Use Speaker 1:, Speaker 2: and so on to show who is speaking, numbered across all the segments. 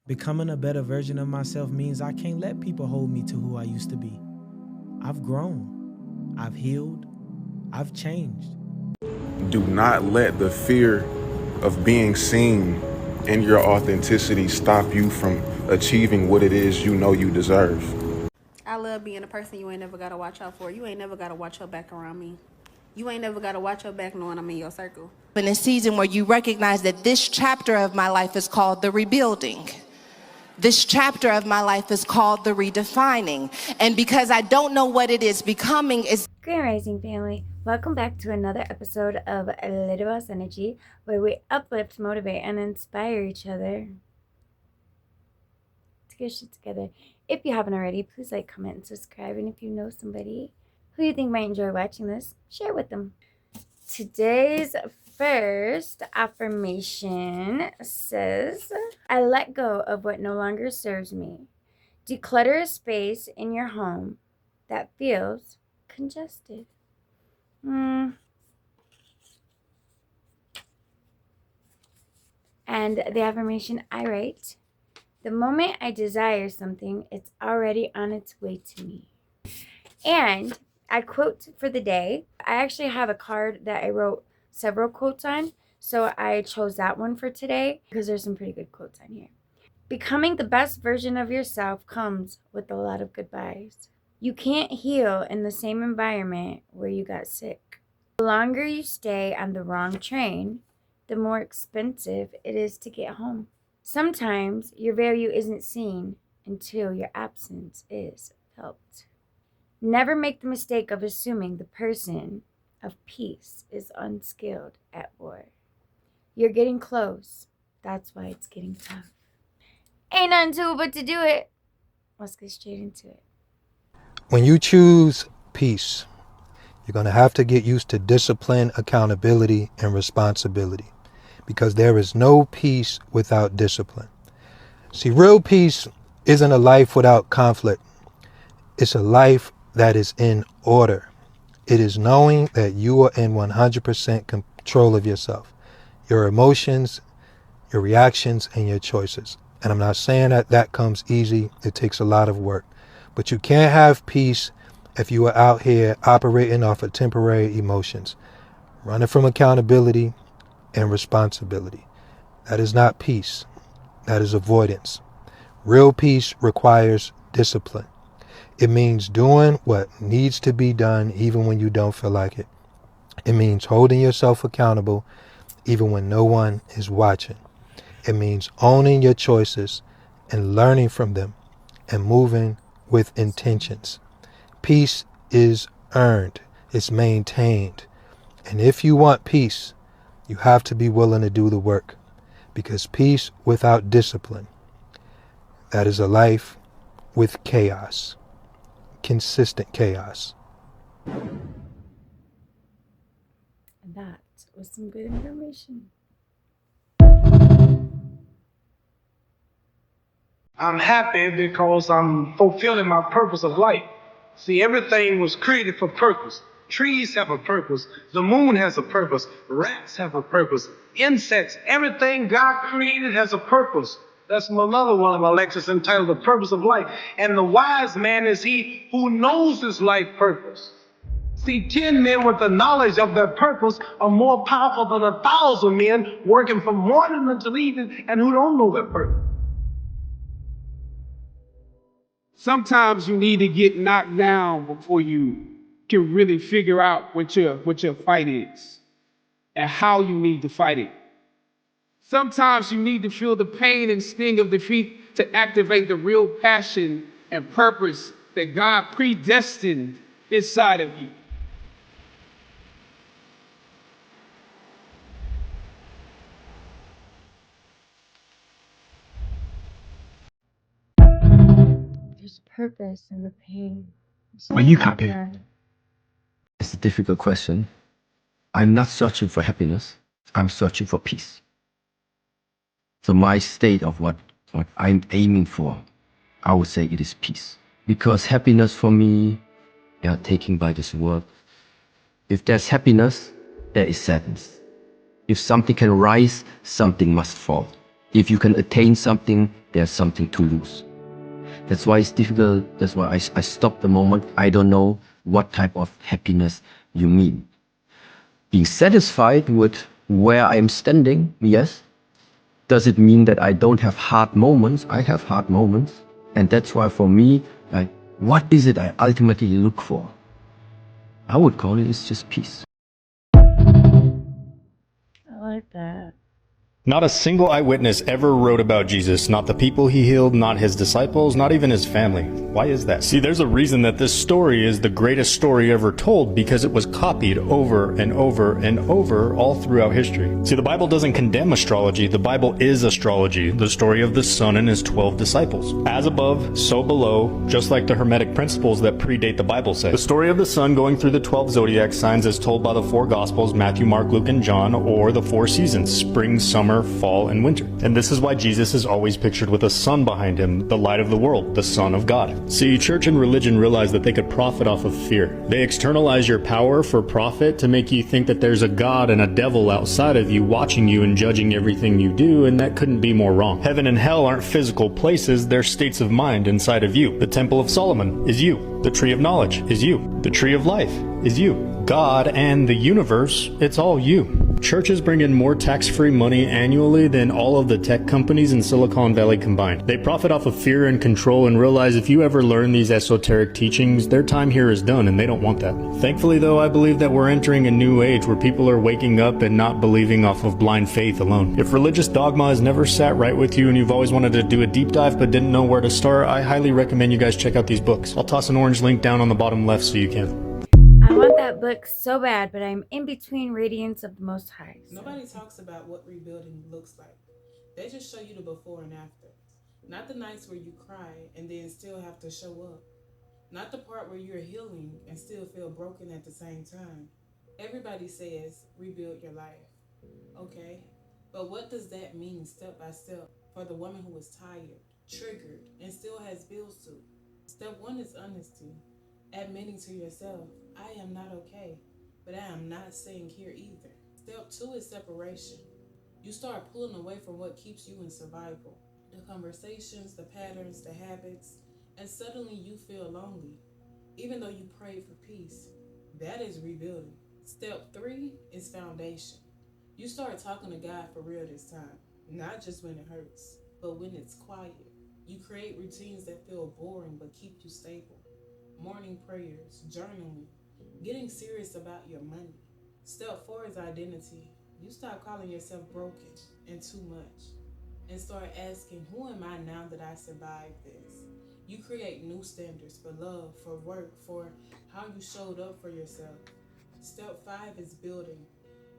Speaker 1: Becoming a better version of myself means I can't let people hold me to who I used to be. I've grown, I've healed, I've changed.
Speaker 2: Do not let the fear of being seen in your authenticity stop you from achieving what it is you know you deserve.
Speaker 3: I love being a person you ain't never gotta watch out for. You ain't never gotta watch your back around me. You ain't never gotta watch your back knowing I'm in your circle.
Speaker 4: In a season where you recognize that this chapter of my life is called the rebuilding. This chapter of my life is called the redefining. And because I don't know what it is becoming is...
Speaker 5: Grand Rising family, welcome back to another episode of Little Boss Energy, where we uplift, motivate, and inspire each other to get shit together. If you haven't already, please like, comment, and subscribe. And if you know somebody who you think might enjoy watching this, share with them. Today's first affirmation says, I let go of what no longer serves me. Declutter a space in your home that feels congested. And the affirmation I write, the moment I desire something, it's already on its way to me. And I quote for the day. I actually have a card that I wrote several quotes on, so I chose that one for today because there's some pretty good quotes on here. Becoming the best version of yourself comes with a lot of goodbyes. You can't heal in the same environment where you got sick. The longer you stay on the wrong train, the more expensive it is to get home. Sometimes your value isn't seen until your absence is felt. Never make the mistake of assuming the person of peace is unskilled at war. You're getting close. That's why it's getting tough. Ain't nothing to it but to do it. Let's get straight into it.
Speaker 6: When you choose peace, you're going to have to get used to discipline, accountability, and responsibility, because there is no peace without discipline. See, real peace isn't a life without conflict. It's a life that is in order. It is knowing that you are in 100% control of yourself, your emotions, your reactions, and your choices. And I'm not saying that that comes easy. It takes a lot of work. But you can't have peace if you are out here operating off of temporary emotions, running from accountability and responsibility. That is not peace. That is avoidance. Real peace requires discipline. It means doing what needs to be done even when you don't feel like it. It means holding yourself accountable even when no one is watching. It means owning your choices and learning from them and moving with intentions. Peace is earned. It's maintained. And if you want peace, you have to be willing to do the work, because peace without discipline, that is a life with chaos, consistent chaos.
Speaker 5: That was some good information.
Speaker 7: I'm happy because I'm fulfilling my purpose of life. See, everything was created for purpose. Trees have a purpose. The moon has a purpose. Rats have a purpose. Insects, everything God created has a purpose. That's another one of my lectures entitled The Purpose of Life. And the wise man is he who knows his life purpose. See, 10 men with the knowledge of their purpose are more powerful than 1,000 men working from morning until evening and who don't know their purpose.
Speaker 8: Sometimes you need to get knocked down before you can really figure out what your fight is and how you need to fight it. Sometimes you need to feel the pain and sting of defeat to activate the real passion and purpose that God predestined inside of you.
Speaker 5: There's purpose in the pain.
Speaker 9: Are you happy?
Speaker 5: Yeah.
Speaker 9: It's a difficult question. I'm not searching for happiness. I'm searching for peace. So my state of what I'm aiming for, I would say it is peace. Because happiness for me, taken by this word. If there's happiness, there is sadness. If something can rise, something must fall. If you can attain something, there's something to lose. That's why it's difficult. That's why I stop the moment. I don't know what type of happiness you mean. Being satisfied with where I'm standing, yes. Does it mean that I don't have hard moments? I have hard moments. And that's why for me, like, what is it I ultimately look for? I would call it's just peace.
Speaker 5: I like that.
Speaker 10: Not a single eyewitness ever wrote about Jesus, not the people he healed, not his disciples, not even his family. Why is that? See, there's a reason that this story is the greatest story ever told, because it was copied over and over and over all throughout history. See, the Bible doesn't condemn astrology, the Bible is astrology, the story of the Son and his 12 disciples. As above, so below, just like the Hermetic principles that predate the Bible say. The story of the Sun going through the 12 zodiac signs is told by the 4 Gospels, Matthew, Mark, Luke, and John, or the 4 seasons, spring, summer, fall, and winter. And this is why Jesus is always pictured with a sun behind him, the light of the world, the Son of God. See, church and religion realized that they could profit off of fear. They externalize your power for profit to make you think that there's a God and a devil outside of you watching you and judging everything you do, and that couldn't be more wrong. Heaven and hell aren't physical places, they're states of mind inside of you. The Temple of Solomon is you. The Tree of Knowledge is you. The Tree of Life is you. God and the universe, it's all you. Churches bring in more tax-free money annually than all of the tech companies in Silicon Valley combined. They profit off of fear and control and realize if you ever learn these esoteric teachings, their time here is done and they don't want that. Thankfully though, I believe that we're entering a new age where people are waking up and not believing off of blind faith alone. If religious dogma has never sat right with you and you've always wanted to do a deep dive but didn't know where to start, I highly recommend you guys check out these books. I'll toss an orange link down on the bottom left so you can.
Speaker 5: I want that book so bad, but I'm in between Radiance of the Most High. So.
Speaker 1: Nobody talks about what rebuilding looks like. They just show you the before and after. Not the nights where you cry and then still have to show up. Not the part where you're healing and still feel broken at the same time. Everybody says, rebuild your life. Okay, but what does that mean step by step for the woman who is tired, triggered, and still has bills to? Step 1 is honesty. Admitting to yourself, I am not okay, but I am not staying here either. Step 2 is separation. You start pulling away from what keeps you in survival. The conversations, the patterns, the habits, and suddenly you feel lonely, even though you prayed for peace. That is rebuilding. Step 3 is foundation. You start talking to God for real this time, not just when it hurts, but when it's quiet. You create routines that feel boring but keep you stable. Morning prayers, journaling, getting serious about your money. Step 4 is identity. You stop calling yourself broken and too much and start asking, who am I now that I survived this? You create new standards for love, for work, for how you showed up for yourself. Step 5 is building,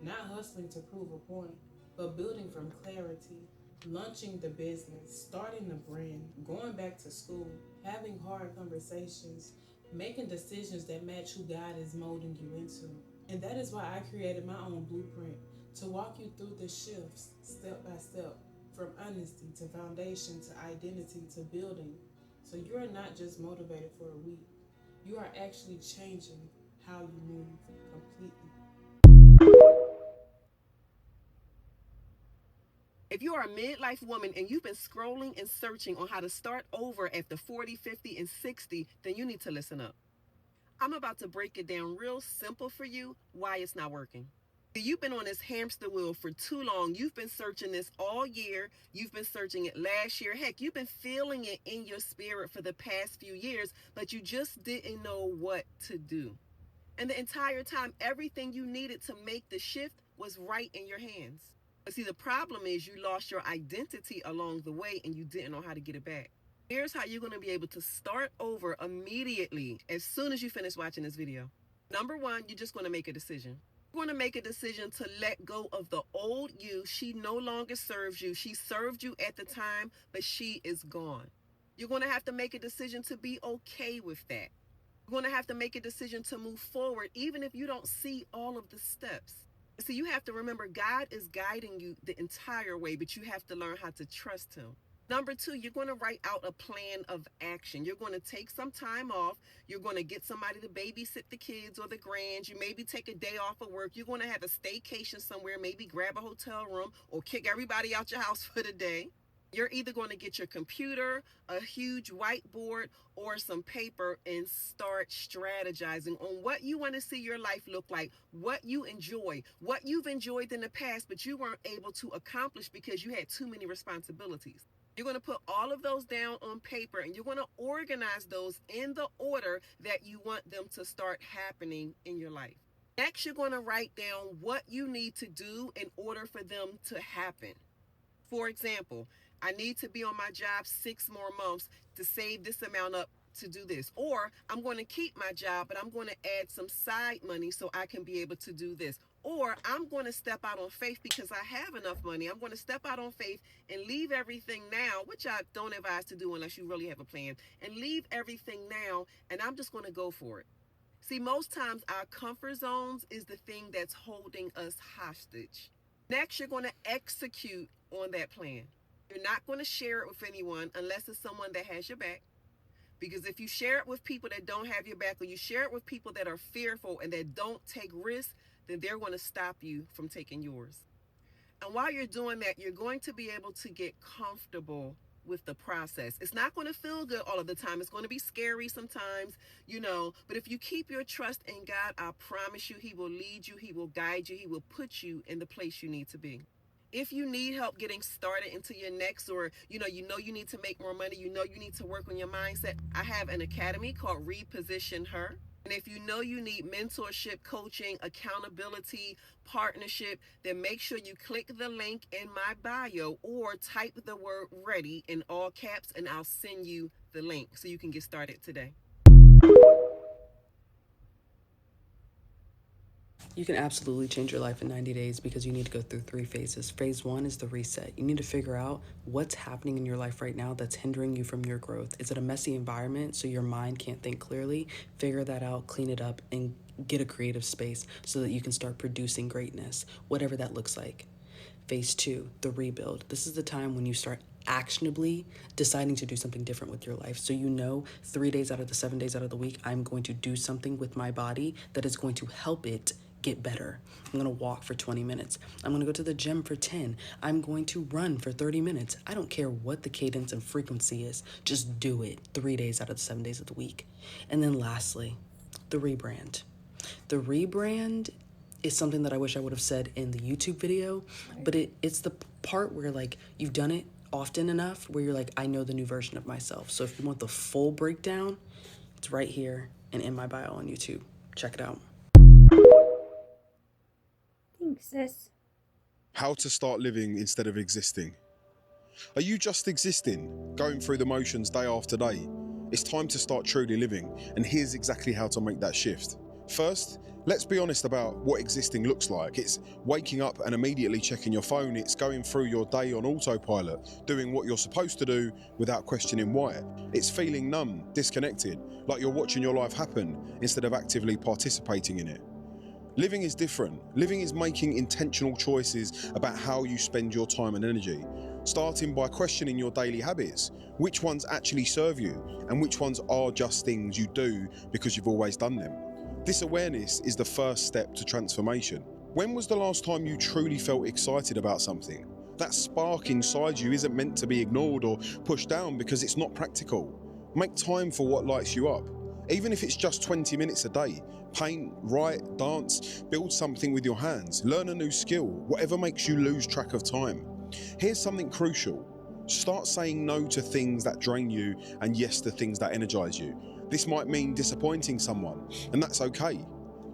Speaker 1: not hustling to prove a point, but building from clarity, launching the business, starting the brand, going back to school, having hard conversations, making decisions that match who God is molding you into. And that is why I created my own blueprint to walk you through the shifts step by step, from honesty to foundation to identity to building. So you are not just motivated for a week. You are actually changing how you move completely.
Speaker 11: If you are a midlife woman and you've been scrolling and searching on how to start over after 40, 50, and 60, then you need to listen up. I'm about to break it down real simple for you why it's not working. You've been on this hamster wheel for too long. You've been searching this all year. You've been searching it last year. Heck, you've been feeling it in your spirit for the past few years, but you just didn't know what to do. And the entire time, everything you needed to make the shift was right in your hands. But see, the problem is you lost your identity along the way and you didn't know how to get it back. Here's how you're going to be able to start over immediately as soon as you finish watching this video. Number 1, you're just going to make a decision. You're going to make a decision to let go of the old you. She no longer serves you. She served you at the time, but she is gone. You're going to have to make a decision to be okay with that. You're going to have to make a decision to move forward, even if you don't see all of the steps. See, you have to remember God is guiding you the entire way, but you have to learn how to trust him. Number 2, you're going to write out a plan of action. You're going to take some time off. You're going to get somebody to babysit the kids or the grands. You maybe take a day off of work. You're going to have a staycation somewhere, maybe grab a hotel room or kick everybody out your house for the day. You're either going to get your computer, a huge whiteboard, or some paper and start strategizing on what you want to see your life look like, what you enjoy, what you've enjoyed in the past, but you weren't able to accomplish because you had too many responsibilities. You're going to put all of those down on paper and you're going to organize those in the order that you want them to start happening in your life. Next, you're going to write down what you need to do in order for them to happen. For example, I need to be on my job 6 more months to save this amount up to do this. Or I'm going to keep my job, but I'm going to add some side money so I can be able to do this. Or I'm going to step out on faith because I have enough money. I'm going to step out on faith and leave everything now, which I don't advise to do unless you really have a plan, and leave everything now, and I'm just going to go for it. See, most times our comfort zones is the thing that's holding us hostage. Next, you're going to execute on that plan. You're not going to share it with anyone unless it's someone that has your back. Because if you share it with people that don't have your back, or you share it with people that are fearful and that don't take risks, then they're going to stop you from taking yours. And while you're doing that, you're going to be able to get comfortable with the process. It's not going to feel good all of the time. It's going to be scary sometimes, but if you keep your trust in God, I promise you, He will lead you, He will guide you, He will put you in the place you need to be. If you need help getting started into your next, or you need to make more money, you need to work on your mindset, I have an academy called Reposition Her. And if you need mentorship, coaching, accountability, partnership, then make sure you click the link in my bio or type the word ready in all caps and I'll send you the link so you can get started today.
Speaker 12: You can absolutely change your life in 90 days because you need to go through 3 phases. Phase 1 is the reset. You need to figure out what's happening in your life right now that's hindering you from your growth. Is it a messy environment so your mind can't think clearly? Figure that out, clean it up, and get a creative space so that you can start producing greatness, whatever that looks like. Phase 2, the rebuild. This is the time when you start actionably deciding to do something different with your life. So 3 days out of the 7 days out of the week, I'm going to do something with my body that is going to help it get better. I'm going to walk for 20 minutes. I'm going to go to the gym for 10. I'm going to run for 30 minutes. I don't care what the cadence and frequency is. Just do it 3 days out of the 7 days of the week. And then lastly, the rebrand. The rebrand is something that I wish I would have said in the YouTube video, but it's the part where you've done it often enough where you're I know the new version of myself. So if you want the full breakdown, it's right here and in my bio on YouTube. Check it out.
Speaker 5: Thanks, sis.
Speaker 2: How to start living instead of existing. Are you just existing, going through the motions day after day? It's time to start truly living, and here's exactly how to make that shift. First, let's be honest about what existing looks like. It's waking up and immediately checking your phone. It's going through your day on autopilot, doing what you're supposed to do without questioning why. It's feeling numb, disconnected, like you're watching your life happen instead of actively participating in it. Living is different. Living is making intentional choices about how you spend your time and energy, starting by questioning your daily habits. Which ones actually serve you, and which ones are just things you do because you've always done them. This awareness is the first step to transformation. When was the last time you truly felt excited about something? That spark inside you isn't meant to be ignored or pushed down because it's not practical. Make time for what lights you up. Even if it's just 20 minutes a day, paint, write, dance, build something with your hands, learn a new skill, whatever makes you lose track of time. Here's something crucial. Start saying no to things that drain you and yes to things that energize you. This might mean disappointing someone, and that's okay.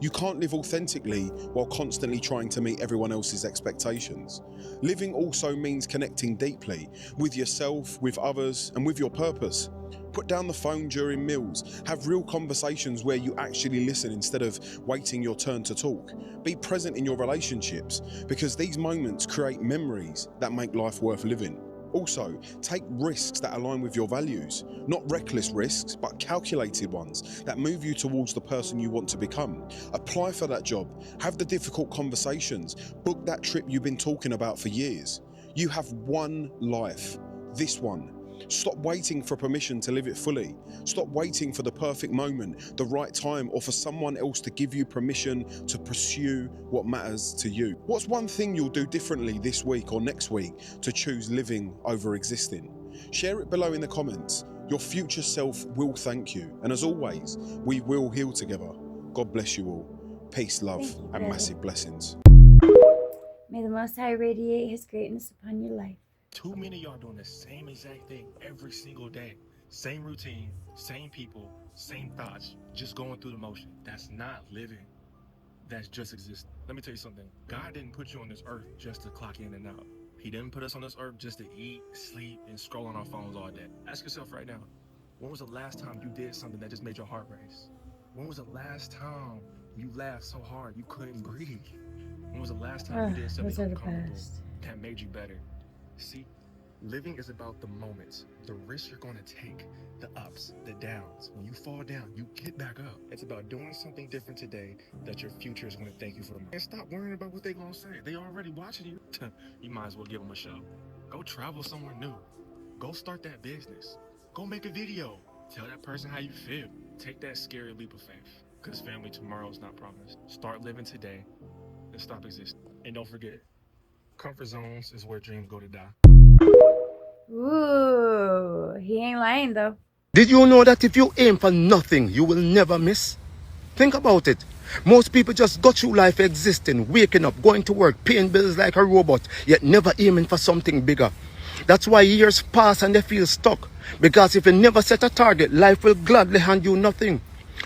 Speaker 2: You can't live authentically while constantly trying to meet everyone else's expectations. Living also means connecting deeply with yourself, with others, and with your purpose. Put down the phone during meals. Have real conversations where you actually listen instead of waiting your turn to talk. Be present in your relationships because these moments create memories that make life worth living. Also, take risks that align with your values. Not reckless risks, but calculated ones that move you towards the person you want to become. Apply for that job. Have the difficult conversations. Book that trip you've been talking about for years. You have one life. this one. Stop waiting for permission to live it fully. Stop waiting for the perfect moment, the right time, or for someone else to give you permission to pursue what matters to you. What's one thing you'll do differently this week or next week to choose living over existing? Share it below in the comments. Your future self will thank you. And as always, we will heal together. God bless you all. Peace, love, and massive blessings.
Speaker 5: May the Most High radiate His greatness upon your life.
Speaker 13: Too many of y'all doing the same exact thing every single day. Same routine, same people, same thoughts, just going through the motion. That's not living. That's just existing. Let me tell you something. God didn't put you on this earth just to clock in and out. He didn't put us on this earth just to eat, sleep, and scroll on our phones all day. Ask yourself right now, when was the last time you did something that just made your heart race? When was the last time you laughed so hard you couldn't breathe? When was the last time you did something uncomfortable that made you better? See, living is about the moments, the risks you're going to take, the ups, the downs. When you fall down, you get back up. It's about doing something different today that your future is going to thank you for. And stop worrying about what they're going to say. They already watching you. You might as well give them a show. Go travel somewhere new. Go start that business. Go make a video. Tell that person how you feel. Take that scary leap of faith. Because family, tomorrow is not promised. Start living today and stop existing. And don't forget, comfort zones is where dreams go to die.
Speaker 5: Ooh, he ain't lying though.
Speaker 9: Did you know that if you aim for nothing, you will never miss? Think about it. Most people just got through life existing, waking up, going to work, paying bills like a robot, yet never aiming for something bigger. That's why years pass and they feel stuck. Because if you never set a target, life will gladly hand you nothing.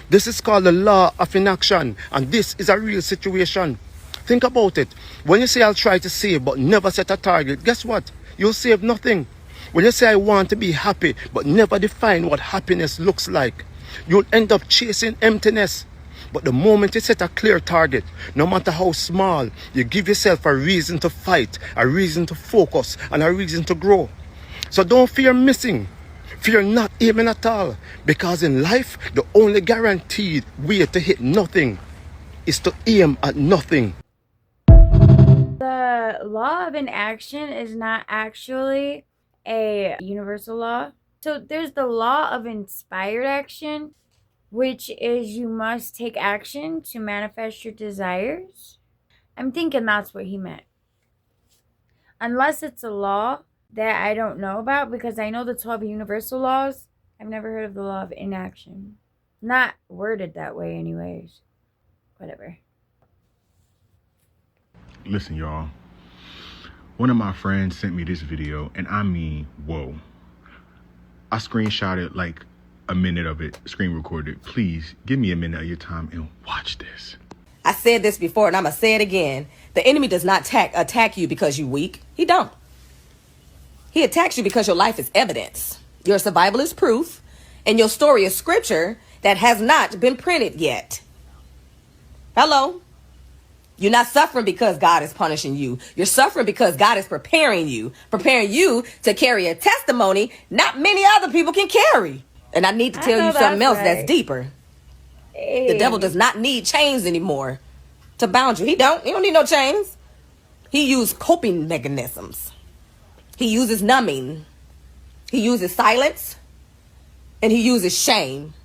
Speaker 9: This is called the law of inaction, and this is a real situation. Think about it. When you say I'll try to save but never set a target, guess what? You'll save nothing. When you say I want to be happy but never define what happiness looks like, you'll end up chasing emptiness. But the moment you set a clear target, no matter how small, you give yourself a reason to fight, a reason to focus, and a reason to grow. So don't fear missing. Fear not aiming at all. Because in life, the only guaranteed way to hit nothing is to aim at nothing.
Speaker 5: The law of inaction is not actually a universal law. So there's the law of inspired action, which is you must take action to manifest your desires. I'm thinking that's what he meant. Unless it's a law that I don't know about, because I know the 12 universal laws. I've never heard of the law of inaction. Not worded that way anyways. Whatever.
Speaker 14: Listen, y'all. One of my friends sent me this video, and I mean, whoa. I screenshotted like a minute of it, screen recorded. Please give me a minute of your time and watch this.
Speaker 15: I said this before and I'm gonna say it again. The enemy does not attack you because you're weak. He don't. He attacks you because your life is evidence. Your survival is proof, and your story is scripture that has not been printed yet. Hello? You're not suffering because God is punishing you. You're suffering because God is preparing you to carry a testimony not many other people can carry. And I need to tell you something else that's deeper. Hey. The devil does not need chains anymore to bound you. He don't need no chains. He uses coping mechanisms. He uses numbing. He uses silence. And he uses shame.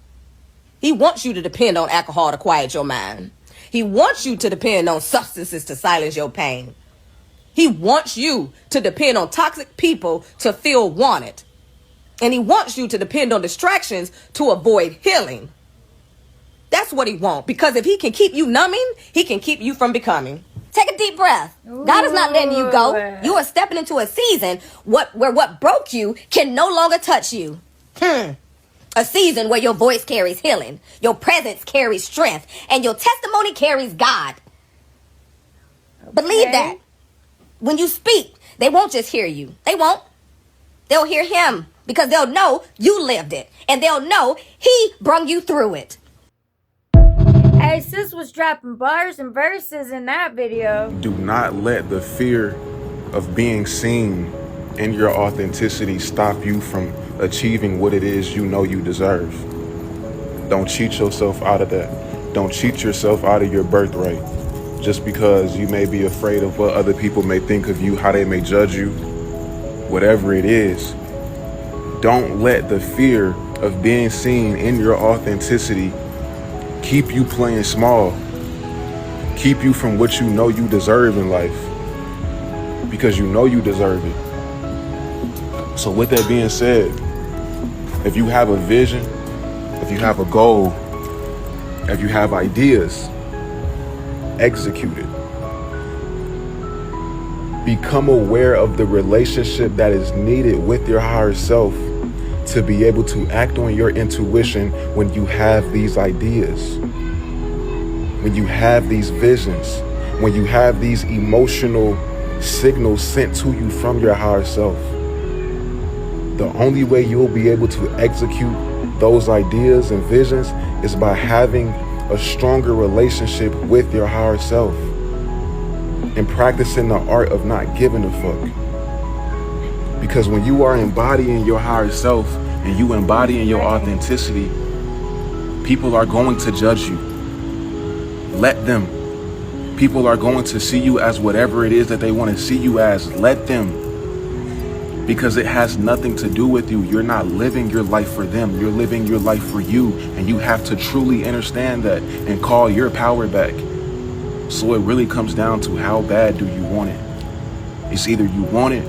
Speaker 15: He wants you to depend on alcohol to quiet your mind. He wants you to depend on substances to silence your pain. He wants you to depend on toxic people to feel wanted. And he wants you to depend on distractions to avoid healing. That's what he wants. Because if he can keep you numbing, he can keep you from becoming. Take a deep breath. Ooh. God is not letting you go. You are stepping into a season where what broke you can no longer touch you. A season where your voice carries healing, your presence carries strength, and your testimony carries God. Okay. Believe that. When you speak, they won't just hear you. They won't. They'll hear him because they'll know you lived it, and they'll know he brung you through it.
Speaker 5: Hey, sis was dropping bars and verses in that video.
Speaker 16: Do not let the fear of being seen and your authenticity stop you from achieving what it is you know you deserve. Don't cheat yourself out of that. Don't cheat yourself out of your birthright just because you may be afraid of what other people may think of you, how they may judge you. Whatever it is, Don't let the fear of being seen in your authenticity keep you playing small, keep you from what you know you deserve in life, because you know you deserve it. So with that being said, if you have a vision, if you have a goal, if you have ideas, execute it. Become aware of the relationship that is needed with your higher self to be able to act on your intuition when you have these ideas, when you have these visions, when you have these emotional signals sent to you from your higher self. The only way you'll be able to execute those ideas and visions is by having a stronger relationship with your higher self and practicing the art of not giving a fuck. Because when you are embodying your higher self and you embodying your authenticity, people are going to judge you. Let them. People are going to see you as whatever it is that they want to see you as. Let them. Because it has nothing to do with you. You're not living your life for them. You're living your life for you. And you have to truly understand that and call your power back. So it really comes down to how bad do you want it. It's either you want it,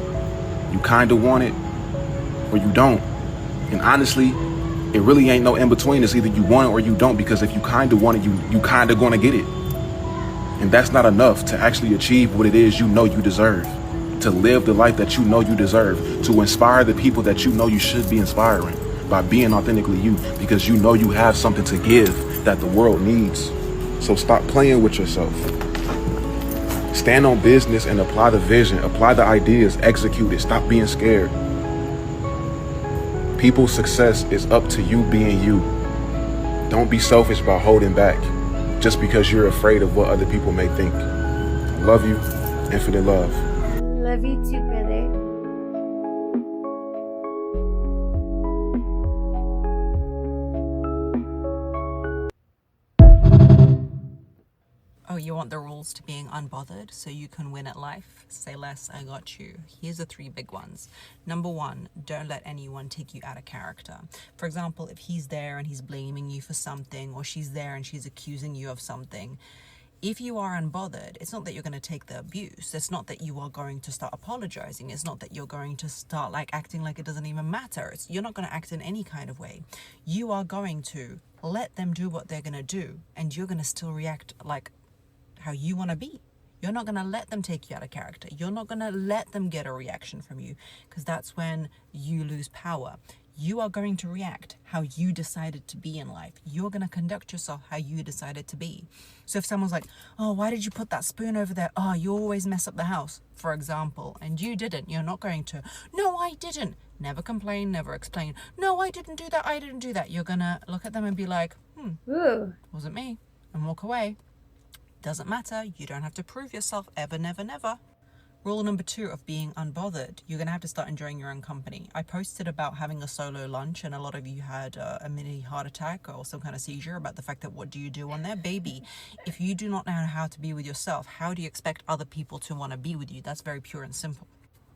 Speaker 16: you kind of want it, or you don't. And honestly, it really ain't no in between. It's either you want it or you don't, because if you kind of want it, you kind of gonna get it. And that's not enough to actually achieve what it is you know you deserve, to live the life that you know you deserve, to inspire the people that you know you should be inspiring by being authentically you, because you know you have something to give that the world needs. So stop playing with yourself. Stand on business and apply the vision, apply the ideas, execute it. Stop being scared. People's success is up to you being you. Don't be selfish by holding back just because you're afraid of what other people may think. I love you. Infinite love.
Speaker 5: Love you too, brother.
Speaker 17: Oh, you want the rules to being unbothered so you can win at life? Say less, I got you. Here's the 3 big ones. Number 1, don't let anyone take you out of character. For example, if he's there and he's blaming you for something, or she's there and she's accusing you of something, if you are unbothered, it's not that you're going to take the abuse. It's not that you are going to start apologizing. It's not that you're going to start acting like it doesn't even matter. You're not going to act in any kind of way. You are going to let them do what they're going to do, and you're going to still react like how you want to be. You're not going to let them take you out of character. You're not going to let them get a reaction from you, because that's when you lose power. You are going to react how you decided to be in life. You're going to conduct yourself how you decided to be. So if someone's like, oh, why did you put that spoon over there? Oh, you always mess up the house, for example, and you didn't. You're not going to, no, I didn't. Never complain, never explain. No, I didn't do that. I didn't do that. You're going to look at them and be like, wasn't me, and walk away. Doesn't matter. You don't have to prove yourself ever, never, never. Rule number 2 of being unbothered. You're going to have to start enjoying your own company. I posted about having a solo lunch, and a lot of you had a mini heart attack or some kind of seizure about the fact that what do you do on there? Baby, if you do not know how to be with yourself, how do you expect other people to want to be with you? That's very pure and simple.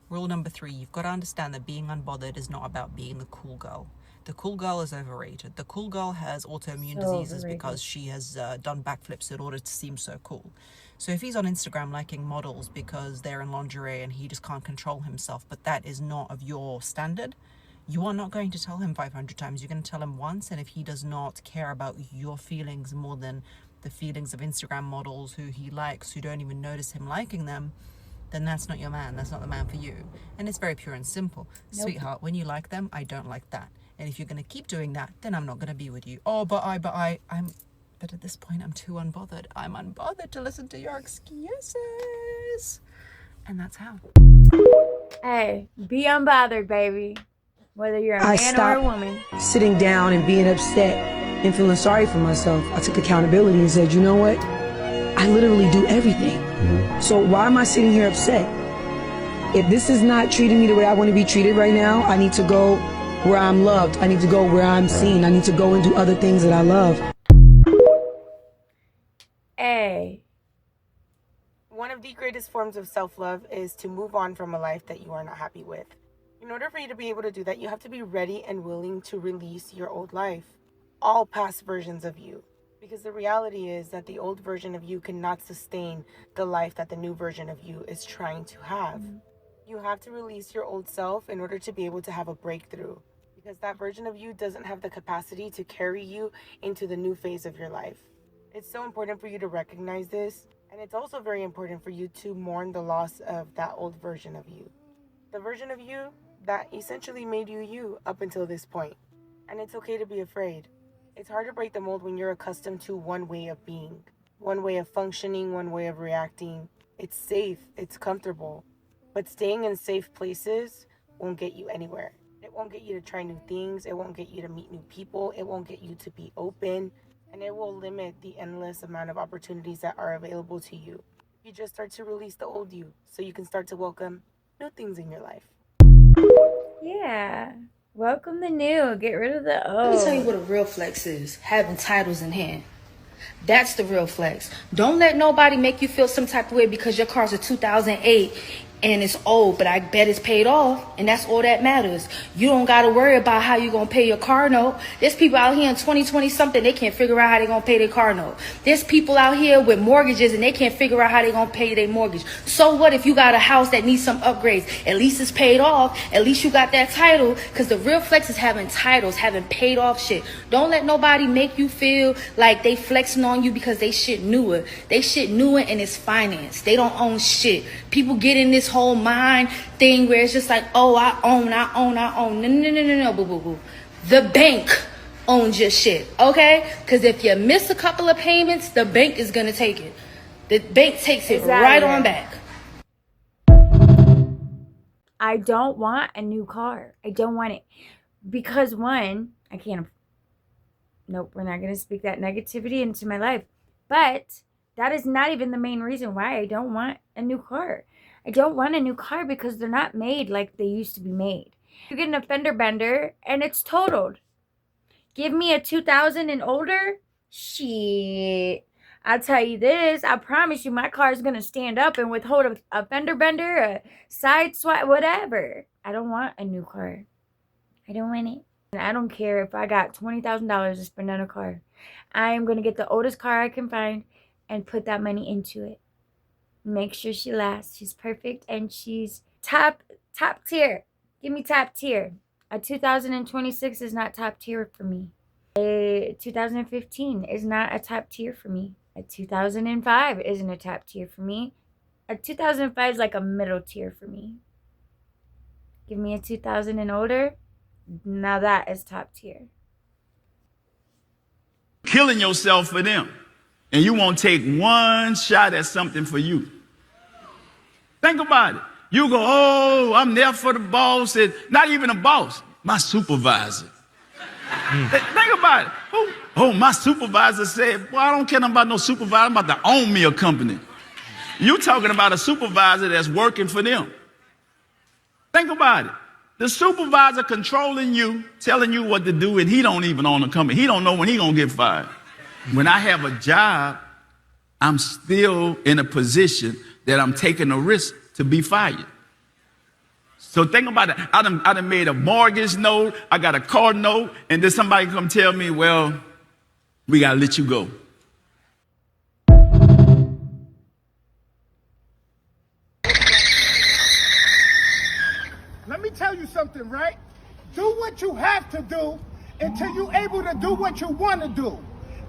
Speaker 17: Rule number 3, you've got to understand that being unbothered is not about being the cool girl. The cool girl is overrated. The cool girl has autoimmune diseases because she has done backflips in order to seem so cool. So if he's on Instagram liking models because they're in lingerie and he just can't control himself, but that is not of your standard, you are not going to tell him 500 times. You're going to tell him once, and if he does not care about your feelings more than the feelings of Instagram models who he likes, who don't even notice him liking them, then that's not your man. That's not the man for you. And it's very pure and simple. Nope. Sweetheart, when you like them, I don't like that. And if you're going to keep doing that, then I'm not going to be with you. Oh, but at this point, I'm too unbothered. I'm unbothered to listen to your excuses. And that's how.
Speaker 5: Hey, be unbothered, baby. Whether you're a man or a woman.
Speaker 18: Sitting down and being upset and feeling sorry for myself, I took accountability and said, you know what? I literally do everything. So why am I sitting here upset? If this is not treating me the way I want to be treated right now, I need to go where I'm loved. I need to go where I'm seen. I need to go and do other things that I love.
Speaker 5: Hey.
Speaker 19: One of the greatest forms of self-love is to move on from a life that you are not happy with. In order for you to be able to do that, you have to be ready and willing to release your old life, all past versions of you. Because the reality is that the old version of you cannot sustain the life that the new version of you is trying to have. You have to release your old self in order to be able to have a breakthrough. Because that version of you doesn't have the capacity to carry you into the new phase of your life. It's so important for you to recognize this. And it's also very important for you to mourn the loss of that old version of you. The version of you that essentially made you you up until this point. And it's okay to be afraid. It's hard to break the mold when you're accustomed to one way of being, one way of functioning, one way of reacting. It's safe, it's comfortable. But staying in safe places won't get you anywhere. It won't get you to try new things. It won't get you to meet new people. It won't get you to be open. And it will limit the endless amount of opportunities that are available to you. You just start to release the old you so you can start to welcome new things in your life.
Speaker 5: Yeah. Welcome the new. Get rid of the old.
Speaker 20: Let me tell you what a real flex is. Having titles in hand. That's the real flex. Don't let nobody make you feel some type of way because your car's a 2008 and it's old, but I bet it's paid off, and that's all that matters. You don't got to worry about how you're going to pay your car note. There's people out here in 2020 something, they can't figure out how they're going to pay their car note. There's people out here with mortgages, and they can't figure out how they're going to pay their mortgage. So what if you got a house that needs some upgrades? At least it's paid off. At least you got that title, because the real flex is having titles, having paid off shit. Don't let nobody make you feel like they flexing on you because they shit newer. They shit newer and it's finance. They don't own shit. People get in this whole mind thing where it's just like, oh, I own. No, boo. The bank owns your shit, okay? Because if you miss a couple of payments, the bank is going to take it. The bank takes it right on back.
Speaker 5: I don't want a new car. I don't want it. Because one, I can't. Nope, we're not going to speak that negativity into my life. But that is not even the main reason why I don't want a new car. I don't want a new car because they're not made like they used to be made. You get a fender bender and it's totaled. Give me a 2000 and older? Shit. I'll tell you this. I promise you my car is going to stand up and withhold a fender bender, a side swipe, whatever. I don't want a new car. I don't want it. And I don't care if I got $20,000 to spend on a car. I am going to get the oldest car I can find and put that money into it. Make sure she lasts. She's perfect and she's top tier. Give me top tier. A 2026 is not top tier for me. A 2015 is not a top tier for me. A 2005 isn't a top tier for me. A 2005 is like a middle tier for me. Give me a 2000 and older. Now that is top tier.
Speaker 21: Killing yourself for them. And you won't take one shot at something for you. Think about it. You go, oh, I'm there for the boss. And not even a boss, my supervisor. Think about it. Oh, my supervisor said, well, I don't care about no supervisor. I'm about to own me a company. You talking about a supervisor that's working for them. Think about it. The supervisor controlling you, telling you what to do, and he don't even own a company. He don't know when he gonna get fired. When I have a job, I'm still in a position that I'm taking a risk to be fired. So think about it. I done made a mortgage note, I got a car note, and then somebody come tell me, well, we gotta let you go.
Speaker 22: Let me tell you something, right? Do what you have to do until you're able to do what you want to do.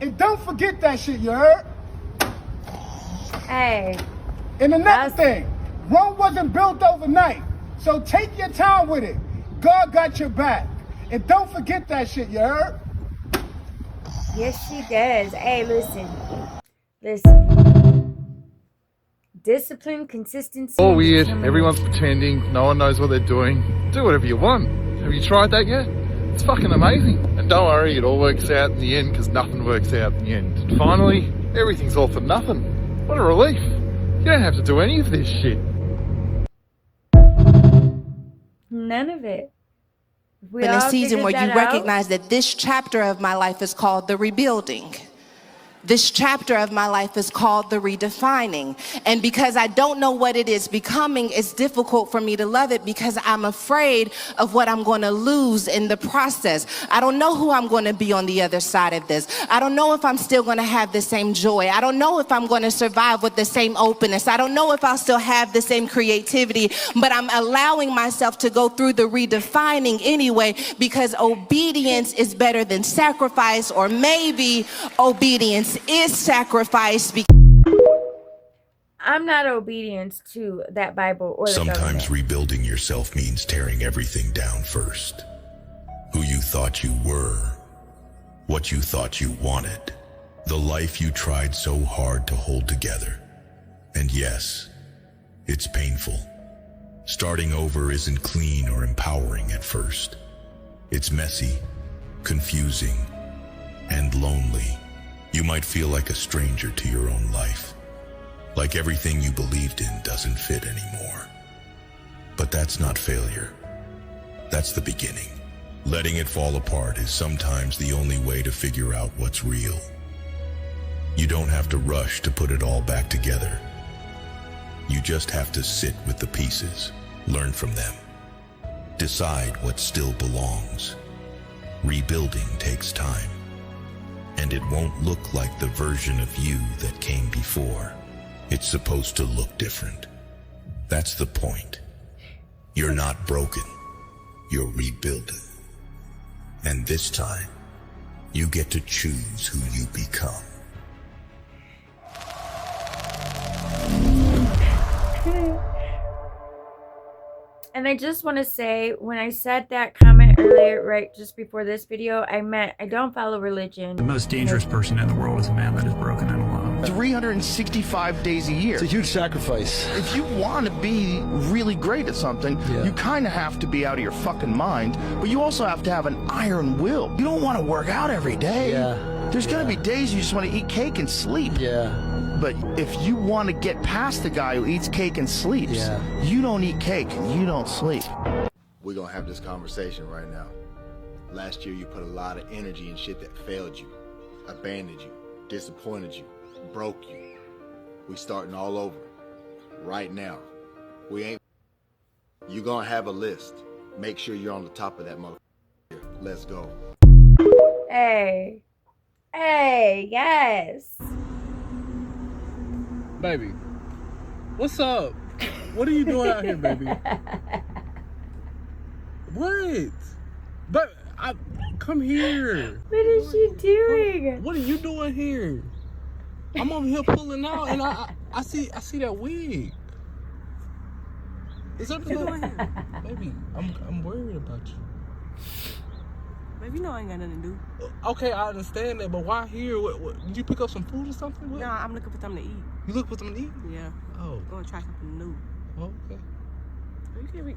Speaker 22: And don't forget that shit, you heard?
Speaker 5: Hey.
Speaker 22: And another thing, Rome wasn't built overnight. So take your time with it. God got your back. And don't forget that shit, you heard?
Speaker 5: Yes, she does. Hey, listen. Discipline, consistency.
Speaker 23: All weird. Everyone's pretending. No one knows what they're doing. Do whatever you want. Have you tried that yet? It's fucking amazing. And don't worry, it all works out in the end because nothing works out in the end. And finally, everything's all for nothing. What a relief. You don't have to do any of this shit.
Speaker 5: None of it.
Speaker 4: In a season where you recognize that this chapter of my life is called the rebuilding. This chapter of my life is called the redefining. And because I don't know what it is becoming, it's difficult for me to love it because I'm afraid of what I'm going to lose in the process. I don't know who I'm going to be on the other side of this. I don't know if I'm still going to have the same joy. I don't know if I'm going to survive with the same openness. I don't know if I'll still have the same creativity, but I'm allowing myself to go through the redefining anyway because obedience is better than sacrifice, or maybe obedience is sacrifice.
Speaker 5: I'm not obedient to that Bible or the
Speaker 3: Sometimes
Speaker 5: government.
Speaker 3: rebuilding yourself means tearing everything down first. Who you thought you were, what you thought you wanted, the life you tried so hard to hold together. And yes, it's painful. Starting over isn't clean or empowering at first. It's messy, confusing, and lonely. You might feel like a stranger to your own life, like everything you believed in doesn't fit anymore. But that's not failure. That's the beginning. Letting it fall apart is sometimes the only way to figure out what's real. You don't have to rush to put it all back together. You just have to sit with the pieces, learn from them, decide what still belongs. Rebuilding takes time, and it won't look like the version of you that came before. It's supposed to look different. That's the point. You're not broken. You're rebuilding. And this time, you get to choose who you become.
Speaker 5: And I just want to say, when I said that comment earlier, right just before this video, I meant I don't follow religion.
Speaker 6: The most dangerous person in the world is a man that is broken and alone.
Speaker 7: 365 days a year.
Speaker 6: It's a huge sacrifice.
Speaker 7: If you want to be really great at something, you kind of have to be out of your fucking mind, but you also have to have an iron will. You don't want to work out every day. There's going to be days you just want to eat cake and sleep. But if you want to get past the guy who eats cake and sleeps, you don't eat cake and you don't sleep.
Speaker 24: We're gonna have this conversation right now. Last year you put a lot of energy in shit that failed you, abandoned you, disappointed you, broke you. We starting all over. Right now. You gonna have a list. Make sure you're on the top of that motherfucker. Let's go.
Speaker 5: Hey. Hey, yes.
Speaker 25: Baby, what's up? What are you doing out here, baby? What? But come here.
Speaker 5: What is she doing?
Speaker 25: What are you doing here? I'm over here pulling out, and I see that wig. Is that doing here? Baby, I'm worried about you.
Speaker 26: Baby, you know I ain't got nothing to do.
Speaker 25: Okay, I understand that, but why here? What, did you pick up some food or something? What?
Speaker 26: No, I'm looking for something to eat.
Speaker 25: You looking for something to eat?
Speaker 26: Yeah.
Speaker 25: Oh.
Speaker 26: Gonna try something new.
Speaker 25: Okay.
Speaker 26: You can